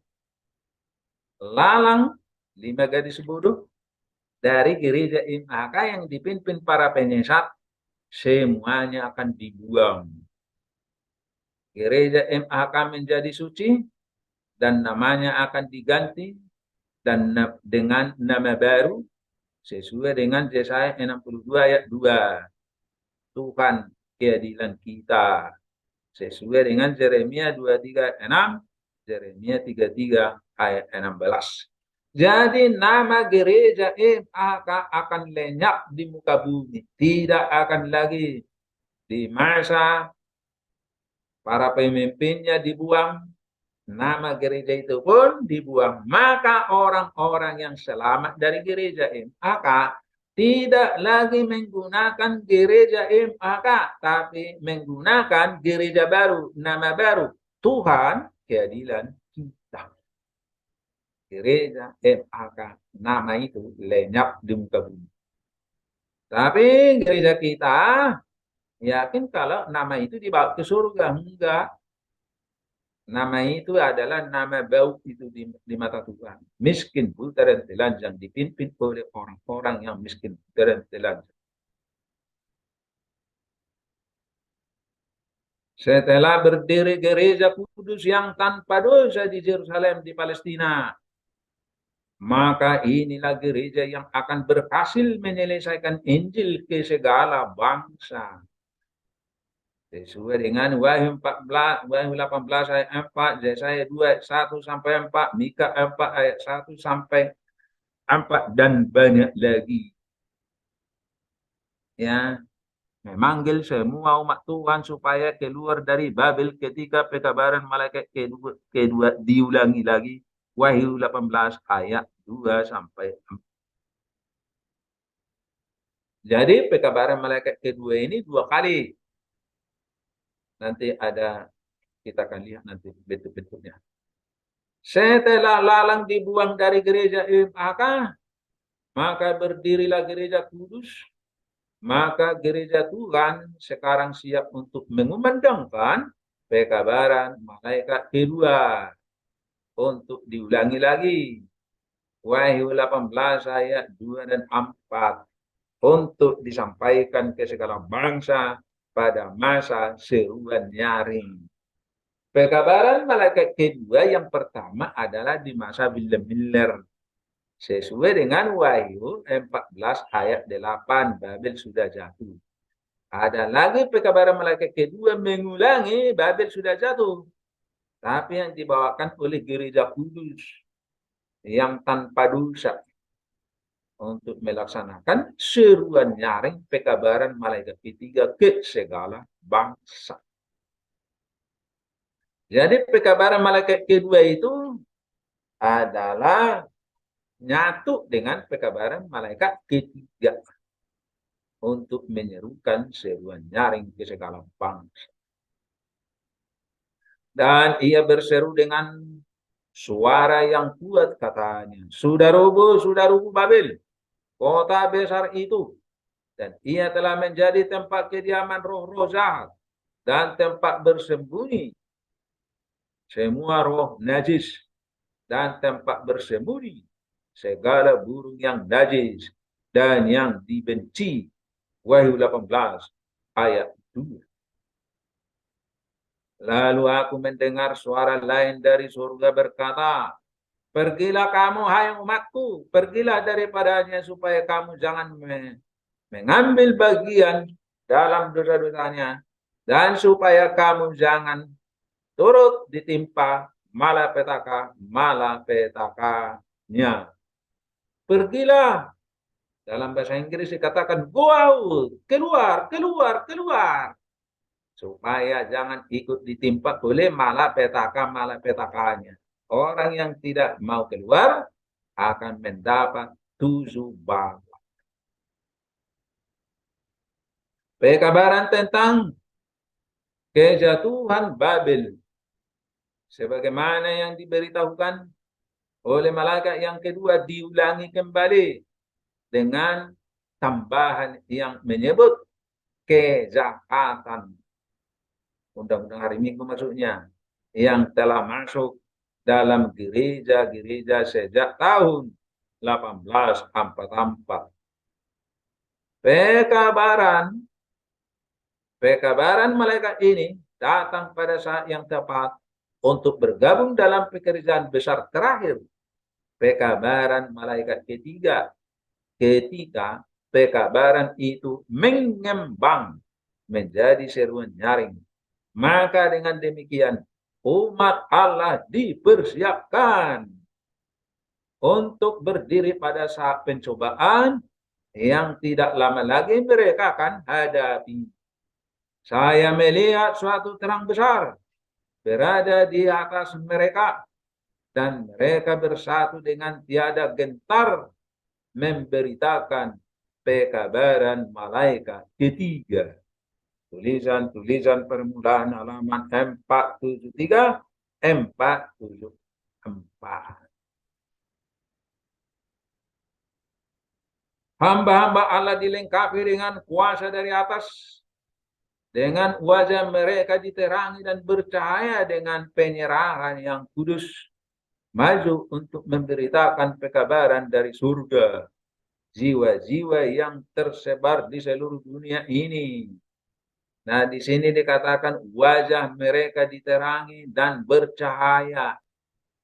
lalang 5 gadis bodoh dari gereja MHK yang dipimpin para penyesat semuanya akan dibuang. Gereja MHK menjadi suci dan namanya akan diganti dan dengan nama baru sesuai dengan Yesaya 62 ayat 2. Tuhan keadilan kita. Sesuai dengan Yeremia 23 ayat 6, Yeremia 33 ayat 16. Jadi nama gereja MHK akan lenyap di muka bumi. Tidak akan lagi di masa para pemimpinnya dibuang. Nama gereja itu pun dibuang. Maka orang-orang yang selamat dari gereja MHK tidak lagi menggunakan gereja MHK, tapi menggunakan gereja baru, nama baru, Tuhan keadilan kita. Gereja MHK, nama itu lenyap di muka bumi. Tapi gereja kita yakin kalau nama itu dibawa ke surga. Enggak. Nama itu adalah nama bau itu di mata Tuhan. Miskin, buta, dan telanjang dipimpin oleh orang-orang yang miskin, buta, dan telanjang. Setelah berdiri gereja kudus yang tanpa dosa di Yerusalem di Palestina, maka inilah gereja yang akan berhasil menyelesaikan Injil ke segala bangsa. Sesuai dengan Wahyu 14, Wahyu 18 ayat 4, Yesaya 2 ayat 1 sampai 4, Mika 4 ayat 1 sampai 4, dan banyak lagi. Ya, memanggil semua umat Tuhan supaya keluar dari Babel ketika pekabaran malaikat kedua diulangi lagi. Wahyu 18 ayat 2 sampai 4. Jadi pekabaran malaikat kedua ini 2 kali. Nanti ada, kita akan lihat nanti bentuk-bentuknya. Setelah lalang dibuang dari gereja MHK, maka berdirilah gereja kudus. Maka gereja Tuhan sekarang siap untuk mengumandangkan pekabaran malaikat kedua untuk diulangi lagi. Wahyu 18 ayat 2 dan 4. untuk disampaikan ke segala bangsa pada masa seruan nyaring. Pekabaran malaikat kedua yang pertama adalah di masa William Miller. Sesuai dengan Wahyu 14 ayat 8, Babel sudah jatuh. Ada lagi pekabaran malaikat kedua mengulangi Babel sudah jatuh. Tapi yang dibawakan oleh gereja kudus yang tanpa dosa untuk melaksanakan seruan nyaring pekabaran malaikat ketiga ke segala bangsa. Jadi pekabaran malaikat kedua itu adalah nyatu dengan pekabaran malaikat ketiga untuk menyerukan seruan nyaring ke segala bangsa. Dan ia berseru dengan suara yang kuat katanya, sudah rubuh Babel, kota besar itu. Dan ia telah menjadi tempat kediaman roh-roh jahat dan tempat bersembunyi semua roh najis dan tempat bersembunyi segala burung yang najis dan yang dibenci. Wahyu 18 ayat 2. Lalu aku mendengar suara lain dari surga berkata, pergilah kamu hai umatku, pergilah daripadanya supaya kamu jangan mengambil bagian dalam dosa-dosanya, dan supaya kamu jangan turut ditimpa malapetakanya. Pergilah. Dalam bahasa Inggris dikatakan go out, keluar, keluar, keluar. Supaya jangan ikut ditimpa oleh malapetakanya. Orang yang tidak mau keluar akan mendapat 7 bala. Pekabaran tentang kejatuhan Babel. Sebagaimana yang diberitahukan oleh malaikat yang kedua diulangi kembali dengan tambahan yang menyebut kejahatan. Undang-undang hari Minggu maksudnya. Yang telah masuk dalam gereja-gereja sejak tahun 1844. Pekabaran malaikat ini datang pada saat yang tepat untuk bergabung dalam pekerjaan besar terakhir. Pekabaran malaikat ketiga. Ketika pekabaran itu mengembang menjadi seruan nyaring. Maka dengan demikian umat Allah dipersiapkan untuk berdiri pada saat pencobaan yang tidak lama lagi mereka akan hadapi. Saya melihat suatu terang besar berada di atas mereka dan mereka bersatu dengan tiada gentar memberitakan pekabaran malaikat ketiga. Tulisan-tulisan permulaan halaman 473, 474. Hamba-hamba Allah dilengkapi dengan kuasa dari atas, dengan wajah mereka diterangi dan bercahaya dengan penyerahan yang kudus, maju untuk memberitakan pekabaran dari surga. Jiwa-jiwa yang tersebar di seluruh dunia ini. Nah, di sini dikatakan wajah mereka diterangi dan bercahaya.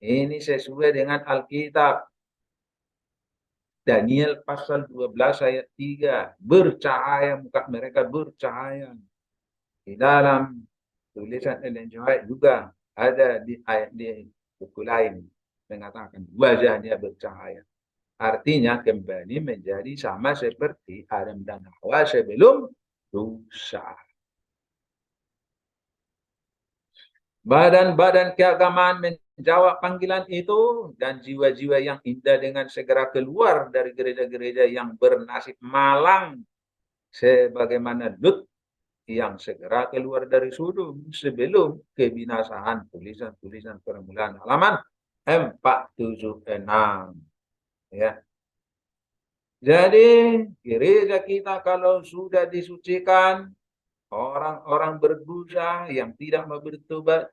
Ini sesuai dengan Alkitab. Daniel pasal 12 ayat 3. Bercahaya, muka mereka bercahaya. Di dalam tulisan Ellen G. White juga ada di ayat di buku lain mengatakan wajahnya bercahaya. Artinya kembali menjadi sama seperti Adam dan Hawa sebelum dosa. Badan-badan keagamaan menjawab panggilan itu dan jiwa-jiwa yang indah dengan segera keluar dari gereja-gereja yang bernasib malang sebagaimana Lut yang segera keluar dari Sodom sebelum kebinasaan. Tulisan-tulisan permulaan halaman 476. Ya. Jadi gereja kita kalau sudah disucikan, orang-orang berdosa yang tidak mau bertobat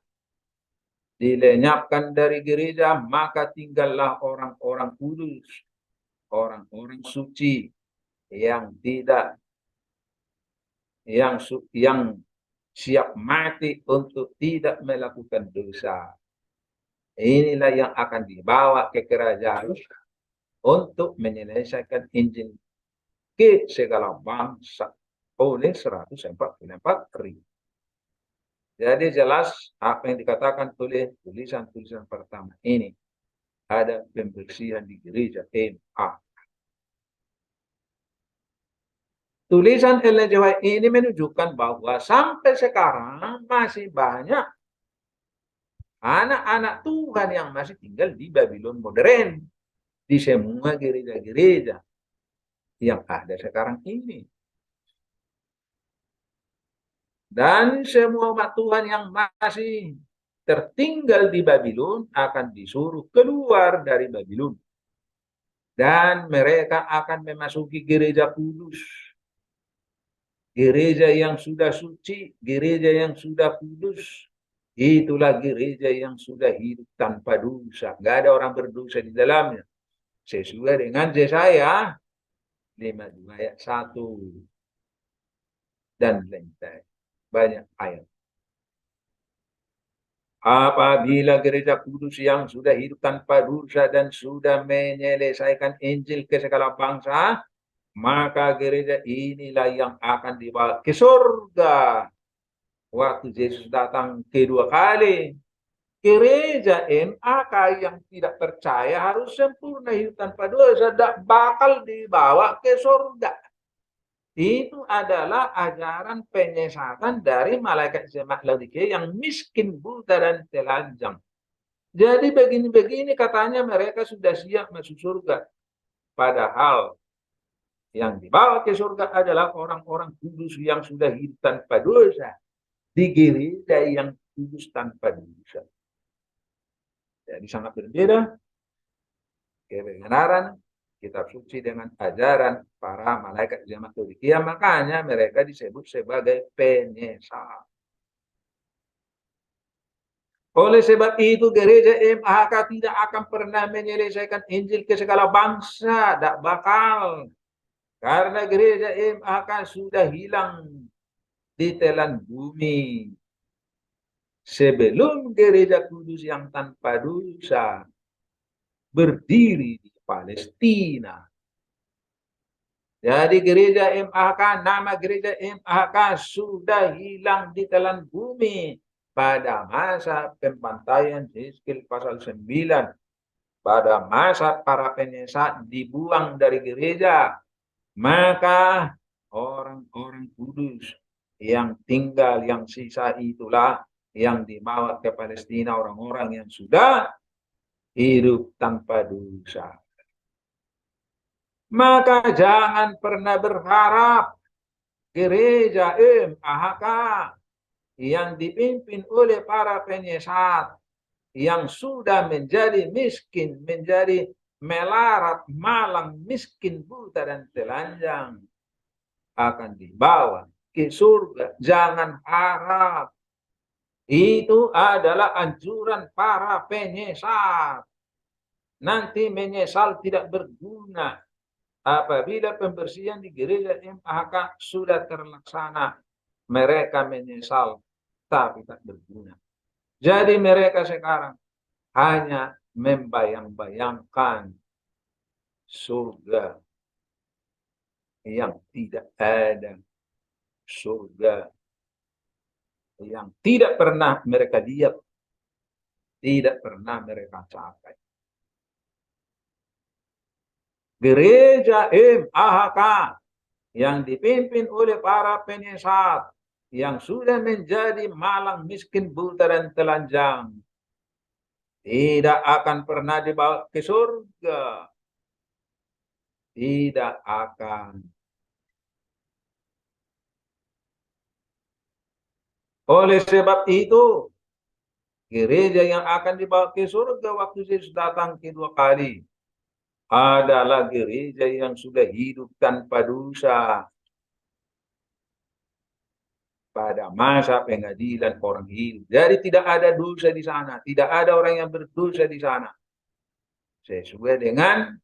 dilenyapkan dari gereja, maka tinggallah orang-orang kudus, orang-orang suci yang tidak yang siap mati untuk tidak melakukan dosa. Inilah yang akan dibawa ke kerajaan untuk menyelesaikan Injil ke segala bangsa oleh 144.000. Jadi jelas apa yang dikatakan oleh tulisan-tulisan pertama ini, ada pembersihan di gereja MA. Tulisan Ellen G. White ini menunjukkan bahwa sampai sekarang masih banyak anak-anak Tuhan yang masih tinggal di Babylon modern, di semua gereja-gereja yang ada sekarang ini. Dan semua umat Tuhan yang masih tertinggal di Babylon akan disuruh keluar dari Babylon. Dan mereka akan memasuki gereja kudus. Gereja yang sudah suci, gereja yang sudah kudus. Itulah gereja yang sudah hidup tanpa dosa. Gak ada orang berdosa di dalamnya. Sesuai dengan Yesaya 52 ayat 1. Dan lain-lain. Banyak ayat. Apabila gereja kudus yang sudah hidup tanpa dosa dan sudah menyelesaikan Injil ke segala bangsa, maka gereja inilah yang akan dibawa ke surga. Waktu Yesus datang kedua kali, gereja MAK yang tidak percaya harus sempurna hidup tanpa dosa, tidak bakal dibawa ke surga. Itu adalah ajaran penyesatan dari malaikat jemaat Laodikia yang miskin, buta, dan telanjang. Jadi begini-begini katanya mereka sudah siap masuk surga. Padahal yang dibawa ke surga adalah orang-orang kudus yang sudah hidup tanpa dosa. Di gereja yang kudus tanpa dosa. Jadi sangat berbeda kebenaran kitab suci dengan ajaran para malaikat jemaat Laodikia. Makanya mereka disebut sebagai penyesat. Oleh sebab itu gereja MAK tidak akan pernah menyelesaikan Injil ke segala bangsa. Tidak bakal. Karena gereja MAK sudah hilang di telan bumi. Sebelum gereja kudus yang tanpa dosa berdiri di Palestina. Jadi gereja MAK, nama gereja MAK sudah hilang di telan bumi pada masa pembantaian Hizkil pasal 9. Pada masa para penyesat dibuang dari gereja, maka orang-orang kudus yang tinggal, yang sisa itulah yang dibawa ke Palestina, orang-orang yang sudah hidup tanpa dosa. Maka jangan pernah berharap gereja MAK yang dipimpin oleh para penyesat yang sudah menjadi miskin, menjadi melarat, malang, miskin, buta, dan telanjang akan dibawa ke surga. Jangan harap. Itu adalah anjuran para penyesat. Nanti menyesal tidak berguna. Apabila pembersihan di gereja MAK sudah terlaksana, mereka menyesal tapi tak berguna. Jadi mereka sekarang hanya membayang-bayangkan surga yang tidak ada, surga yang tidak pernah mereka lihat, tidak pernah mereka capai. Gereja MAK yang dipimpin oleh para penyesat yang sudah menjadi malang, miskin, buta, dan telanjang tidak akan pernah dibawa ke surga. Tidak akan. Oleh sebab itu, gereja yang akan dibawa ke surga waktu Yesus datang kedua kali adalah gereja yang sudah hidup tanpa dosa pada masa pengadilan orang hidup. Jadi tidak ada dosa di sana, tidak ada orang yang berdosa di sana. Sesuai dengan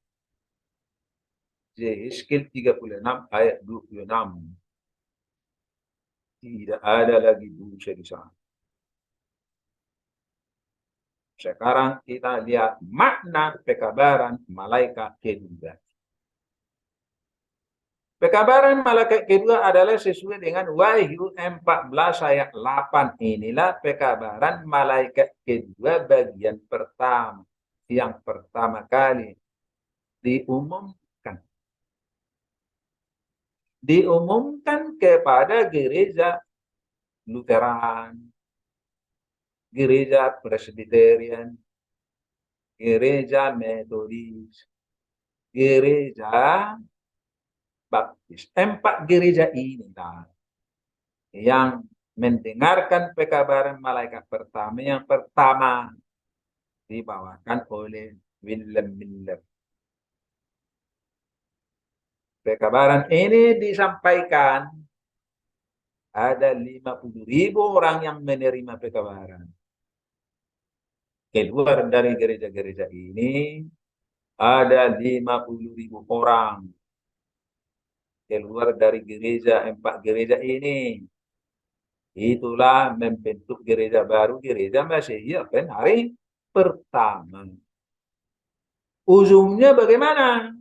Yehezkiel 36 ayat 26. Tidak ada lagi dosa di sana. Sekarang kita lihat makna pekabaran malaikat kedua. Pekabaran malaikat kedua adalah sesuai dengan Wahyu 14 ayat 8. Inilah pekabaran malaikat kedua bagian pertama. Yang pertama kali diumumkan. Diumumkan kepada gereja Lutheran, gereja Presbyterian, gereja Metodis, gereja Baptis. 4 gereja inilah yang mendengarkan pekabaran malaikat pertama. Yang pertama dibawakan oleh William Miller. Pekabaran ini disampaikan ada 50.000 orang yang menerima pekabaran. Keluar dari gereja-gereja ini ada 50.000 orang. Keluar dari gereja 4 gereja ini. Itulah membentuk gereja baru, gereja Masehi hari pertama. Ujungnya bagaimana?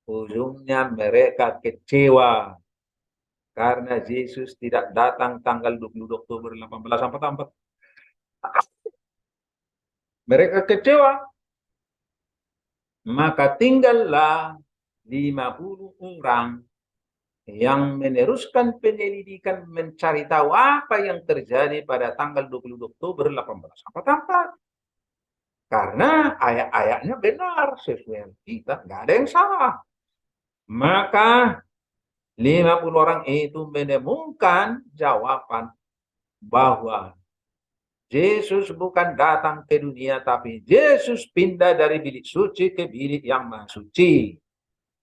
Ujungnya mereka kecewa karena Yesus tidak datang tanggal 20 Oktober 1844. Mereka kecewa. Maka tinggallah 50 orang yang meneruskan penyelidikan mencari tahu apa yang terjadi pada tanggal 20 Oktober 1844. Karena ayat-ayatnya benar sesuai kita, nggak ada yang salah. Maka 50 orang itu menemukan jawaban bahwa Yesus bukan datang ke dunia, tapi Yesus pindah dari bilik suci ke bilik yang maha suci.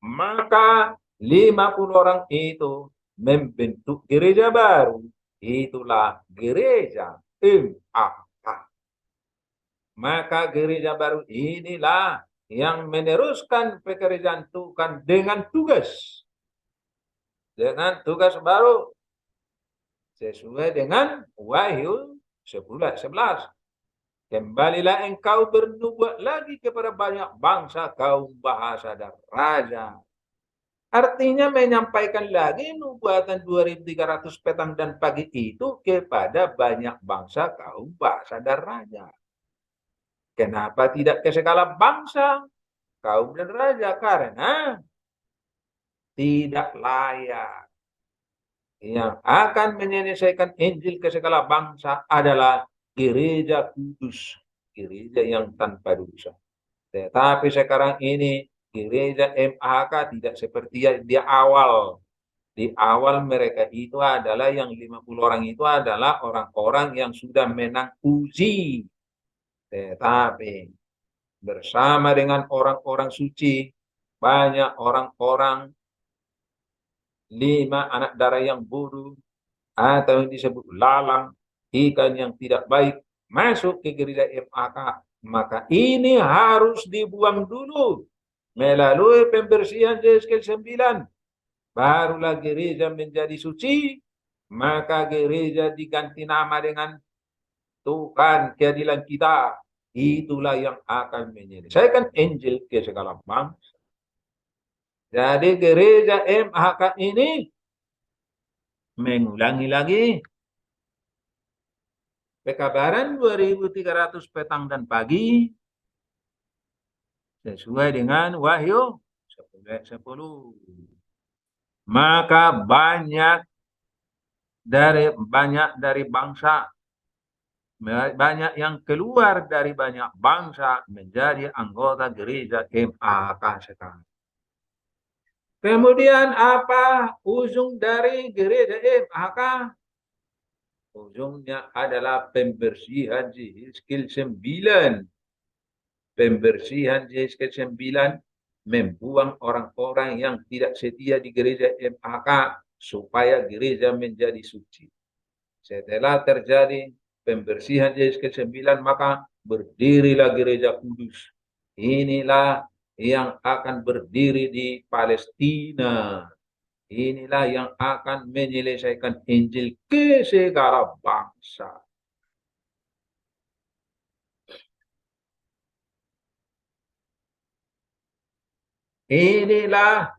Maka 50 orang itu membentuk gereja baru. Itulah gereja MAK. Maka gereja baru inilah yang meneruskan pekerjaan Tuhan dengan tugas. Dengan tugas baru. Sesuai dengan Wahyu 10:11. Kembalilah engkau bernubuat lagi kepada banyak bangsa, kaum, bahasa, dan raja. Artinya menyampaikan lagi nubuatan 2300 petang dan pagi itu kepada banyak bangsa, kaum, bahasa, dan raja. Kenapa tidak ke segala bangsa, kaum, dan raja? Karena tidak layak. Yang akan menyelesaikan Injil ke segala bangsa adalah gereja kudus, gereja yang tanpa dosa. Tetapi sekarang ini gereja MAK tidak seperti di awal. Di awal mereka itu adalah yang 50 orang itu adalah orang-orang yang sudah menang uji. Tetapi bersama dengan orang-orang suci, banyak orang-orang 5 anak darah yang bodoh, atau yang disebut lalang, ikan yang tidak baik, masuk ke gereja MAK. Maka ini harus dibuang dulu melalui pembersihan Yehezkiel 9. Barulah gereja menjadi suci, maka gereja diganti nama dengan Tuhan keadilan kita. Itulah yang akan menyelesaikan Injil ke segala bangsa. Jadi gereja MAK ini mengulangi lagi pekabaran 2300 petang dan pagi sesuai dengan Wahyu 10. Maka banyak dari bangsa, banyak yang keluar dari banyak bangsa menjadi anggota gereja MAK sekarang. Kemudian apa ujung dari gereja MAK? Ujungnya adalah pembersihan Yehezkiel 9. Pembersihan Yehezkiel 9 membuang orang-orang yang tidak setia di gereja MAK supaya gereja menjadi suci. Setelah terjadi pembersihan Yehezkiel 9, maka berdirilah gereja kudus. Inilah yang akan berdiri di Palestina. Inilah yang akan menyelesaikan Injil ke segala bangsa. Inilah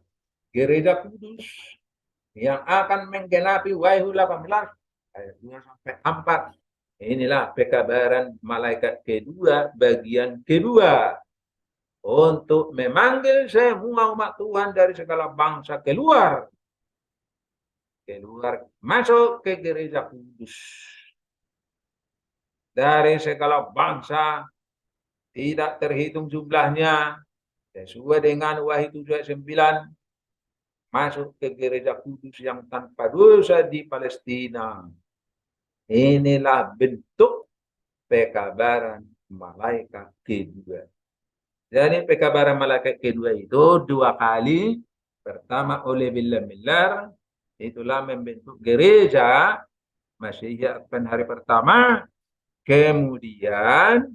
gereja kudus yang akan menggenapi Wahyu 18 ayat 2 sampai 4. Inilah pekabaran malaikat kedua bagian kedua untuk memanggil semua umat Tuhan dari segala bangsa keluar masuk ke gereja kudus. Dari segala bangsa tidak terhitung jumlahnya sesuai dengan Wahyu 7 ayat 9 masuk ke gereja kudus yang tanpa dosa di Palestina. Inilah bentuk pekabaran malaikat kedua. Jadi pekabaran malaikat kedua itu dua kali. Pertama oleh Billah, itulah membentuk gereja Masih akan hari pertama. Kemudian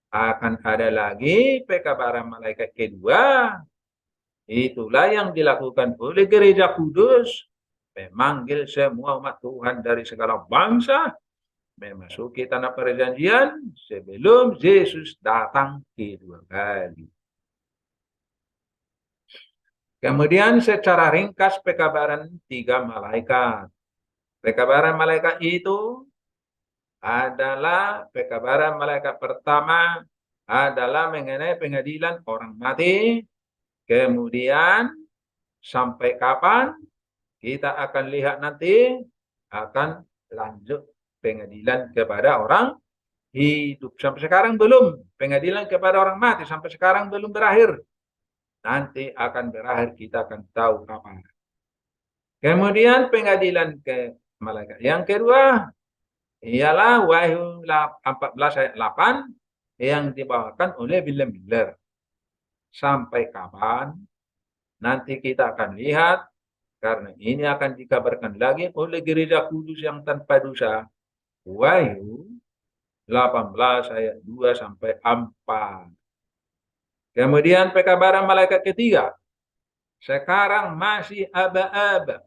akan ada lagi pekabaran malaikat kedua. Itulah yang dilakukan oleh gereja kudus. Memanggil semua umat Tuhan dari segala bangsa memasuki tanah perjanjian sebelum Yesus datang kedua kali. Kemudian secara ringkas pekabaran tiga malaikat. Pekabaran malaikat itu adalah pekabaran malaikat pertama adalah mengenai pengadilan orang mati. Kemudian sampai kapan kita akan lihat nanti akan lanjut pengadilan kepada orang hidup. Sampai sekarang belum. Pengadilan kepada orang mati sampai sekarang belum berakhir. Nanti akan berakhir, kita akan tahu kapan. Kemudian pengadilan ke malaikat yang kedua ialah Wahyu 14 ayat 8 yang dibawakan oleh William Miller. Sampai kapan? Nanti kita akan lihat, karena ini akan dikabarkan lagi oleh gereja kudus yang tanpa dosa. Wahyu 18 ayat 2 sampai 4. Kemudian pekabaran malaikat ketiga. Sekarang masih aba-aba.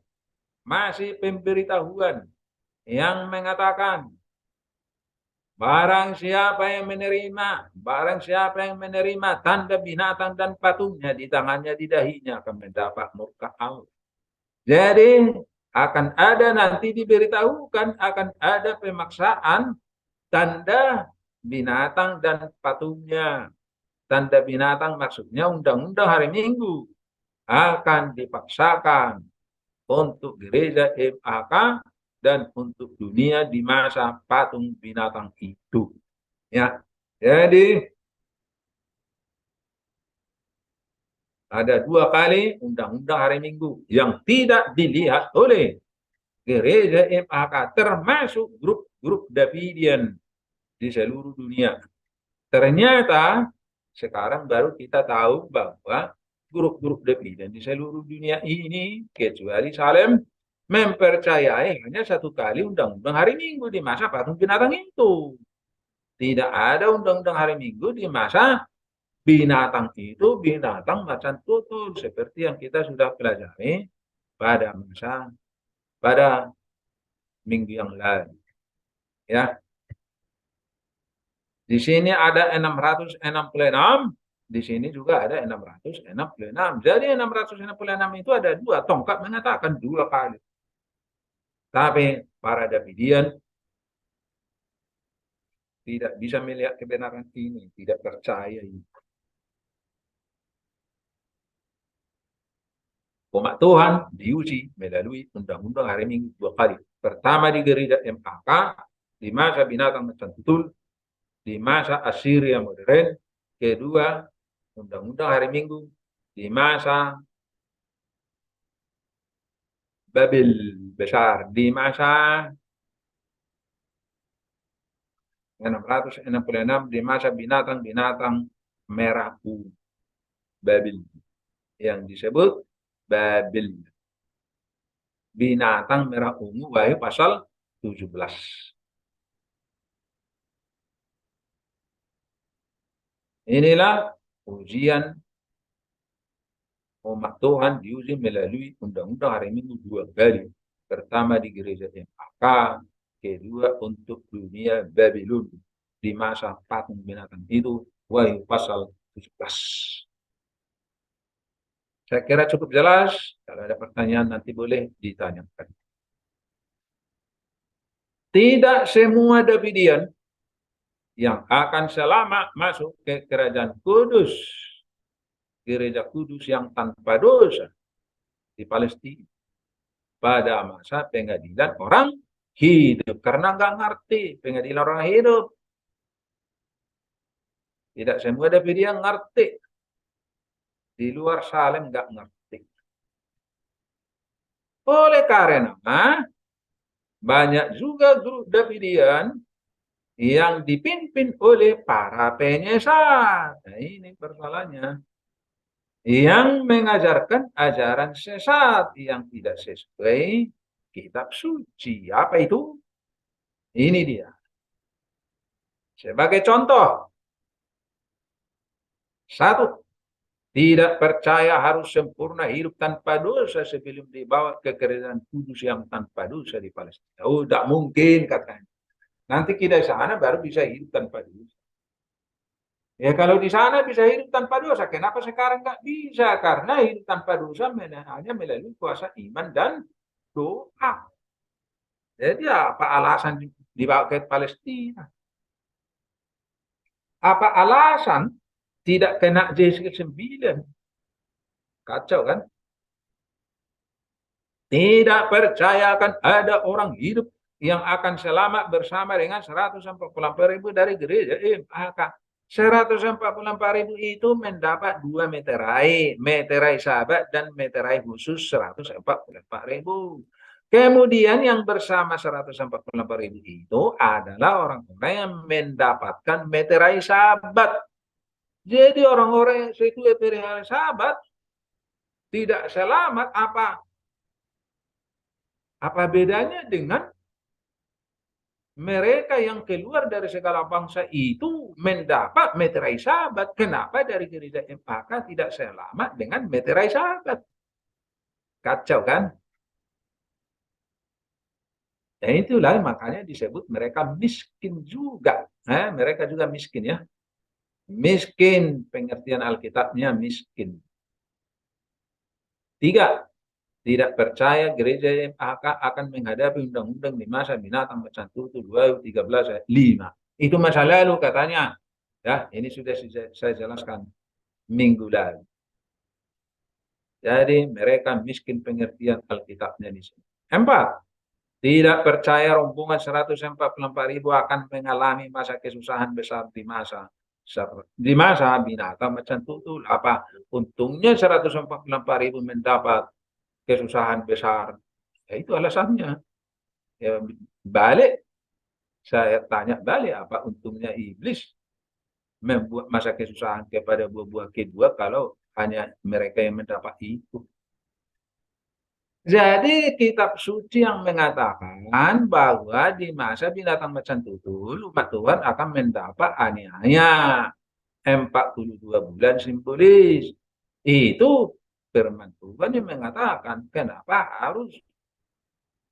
Masih pemberitahuan yang mengatakan barang siapa yang menerima tanda binatang dan patungnya di tangannya, di dahinya, akan mendapat murka Allah. Jadi akan ada nanti diberitahukan akan ada pemaksaan tanda binatang dan patungnya. Tanda binatang maksudnya undang-undang hari Minggu akan dipaksakan untuk gereja MAK dan untuk dunia di masa patung binatang itu. Ya, jadi ada dua kali undang-undang hari Minggu yang tidak dilihat oleh gereja MAK, termasuk grup-grup Davidian di seluruh dunia. Ternyata sekarang baru kita tahu bahwa grup-grup Davidian di seluruh dunia ini, kecuali Salem, mempercayai hanya satu kali undang-undang hari Minggu di masa patung binatang itu. Tidak ada undang-undang hari Minggu di masa binatang itu binatang macan tutul, seperti yang kita sudah pelajari pada minggu yang lalu. Ya, di sini ada 666, di sini juga ada 666. Jadi 666 itu ada dua, tongkat mengatakan dua kali. Tapi para Davidian tidak bisa melihat kebenaran ini, tidak percaya ini. Umat Tuhan diuji melalui undang-undang hari Minggu dua kali. Pertama di gereja MAK, di masa binatang macan tutul, di masa Assyria modern. Kedua, undang-undang hari Minggu di masa Babel besar, di masa 666, di masa binatang-binatang merah ungu, Babel, yang disebut Babel. Binatang merah ungu, Wahyu pasal 17. Inilah ujian umat Tuhan diuji melalui undang-undang hari Minggu 2 kali. Pertama di gereja MAK, kedua untuk dunia Babylon di masa patung binatang itu, Wahyu pasal 17. Saya kira cukup jelas. Kalau ada pertanyaan nanti boleh ditanyakan. Tidak semua Davidian yang akan selamat masuk ke kerajaan kudus, gereja kudus yang tanpa dosa di Palestina pada masa pengadilan orang hidup, karena nggak ngerti pengadilan orang hidup. Tidak semua Davidian ngerti, di luar Salem nggak ngerti. Oleh karena banyak juga grup Davidian yang dipimpin oleh para penyesat. Nah, ini persoalannya. Yang mengajarkan ajaran sesat yang tidak sesuai kitab suci. Apa itu? Ini dia. Sebagai contoh, satu, tidak percaya harus sempurna hidup tanpa dosa sebelum dibawa ke kerajaan kudus yang tanpa dosa di Palestina. Oh, tidak mungkin katanya. Nanti kita di sana baru bisa hidup tanpa dosa. Ya kalau di sana bisa hidup tanpa dosa, kenapa sekarang nggak bisa? Karena hidup tanpa dosa hanya melalui kuasa iman dan doa. Jadi apa alasan dibawa ke Palestina? Apa alasan tidak kena J9? Kacau kan? Tidak percaya akan ada orang hidup yang akan selamat bersama dengan 144.000 dari gereja MAK. 144.000 itu mendapat 2 meterai, meterai sahabat dan meterai khusus 144.000. Kemudian yang bersama 144.000 itu adalah orang-orang yang mendapatkan meterai sahabat. Jadi orang-orang yang sesuai perihal sahabat tidak selamat apa? Apa bedanya dengan mereka yang keluar dari segala bangsa itu mendapat meterai sahabat? Kenapa dari gereja MAK tidak selamat dengan meterai sahabat? Kacau kan? Dan itulah makanya disebut mereka miskin juga. Mereka juga miskin ya. Miskin, pengertian Alkitabnya miskin. 3, tidak percaya gereja MAK akan menghadapi undang-undang di masa binatang macan tutul 2013 ayat 5. Itu masa lalu katanya. Ya, ini sudah saya jelaskan minggu lalu. Jadi mereka miskin pengertian Alkitabnya di sini. 4, tidak percaya rombongan 144.000 akan mengalami masa kesusahan besar di masa binatang macan tutul. Apa untungnya 144.000 mendapat kesusahan besar? Ya, itu alasannya. Ya, balik, saya tanya balik, apa untungnya iblis membuat masa kesusahan kepada buah-buah kedua kalau hanya mereka yang mendapat itu? Jadi kitab suci yang mengatakan bahwa di masa binatang macan tutul, umat Tuhan akan mendapat aniaya 42 bulan simbolis. Itu firman Tuhan yang mengatakan, kenapa harus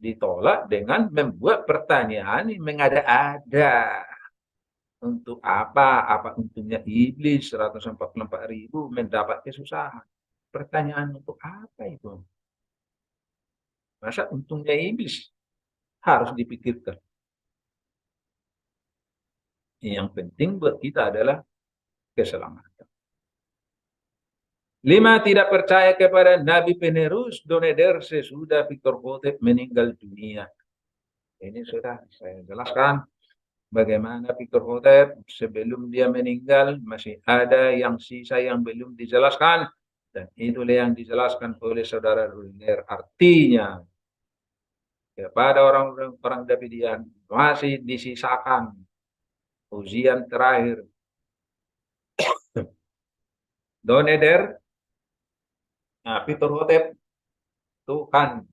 ditolak dengan membuat pertanyaan yang mengada-ada? Untuk apa? Apa untungnya iblis 144.000 mendapat kesusahan? Pertanyaan untuk apa itu? Masa untungnya iblis harus dipikirkan. Yang penting buat kita adalah keselamatan. 5, tidak percaya kepada Nabi penerus Doneder sesudah Victor Hotep meninggal dunia. Ini sudah saya jelaskan bagaimana Victor Hotep sebelum dia meninggal masih ada yang sisa yang belum dijelaskan, dan itulah yang dijelaskan oleh saudara Runner. Artinya kepada orang-orang Davidian masih disisakan ujian terakhir. Doneder, Victor Hotep, Tuhan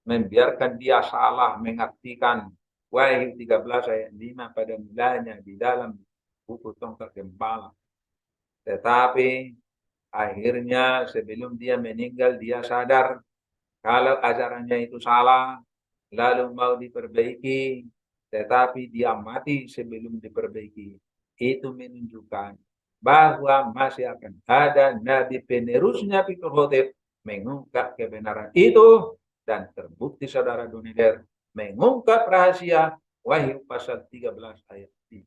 membiarkan dia salah mengartikan Wahyu 13 ayat 5 pada mulanya di dalam buku tongkat gembala. Tetapi Akhirnya sebelum dia meninggal dia sadar kalau ajarannya itu salah, lalu mau diperbaiki, tetapi dia mati sebelum diperbaiki. Itu menunjukkan bahwa masih akan ada nabi penerusnya Victor Hotep mengungkap kebenaran itu, dan terbukti saudara Doniger mengungkap rahasia Wahyu pasal 13 ayat 3.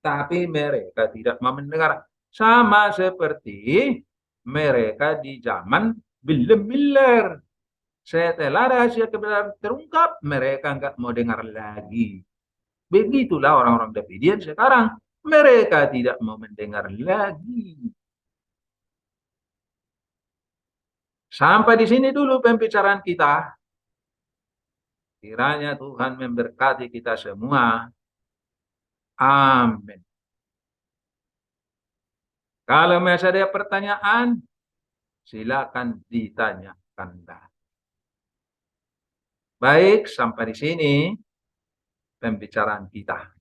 Tapi mereka tidak mau mendengar. Sama seperti mereka di zaman Willem Miller. Setelah rahasia kebenaran terungkap, mereka nggak mau dengar lagi. Begitulah orang-orang Davidian sekarang. Mereka tidak mau mendengar lagi. Sampai di sini dulu pembicaraan kita. Kiranya Tuhan memberkati kita semua. Amin. Kalau masih ada pertanyaan, silakan ditanyakan. Baik, sampai di sini pembicaraan kita.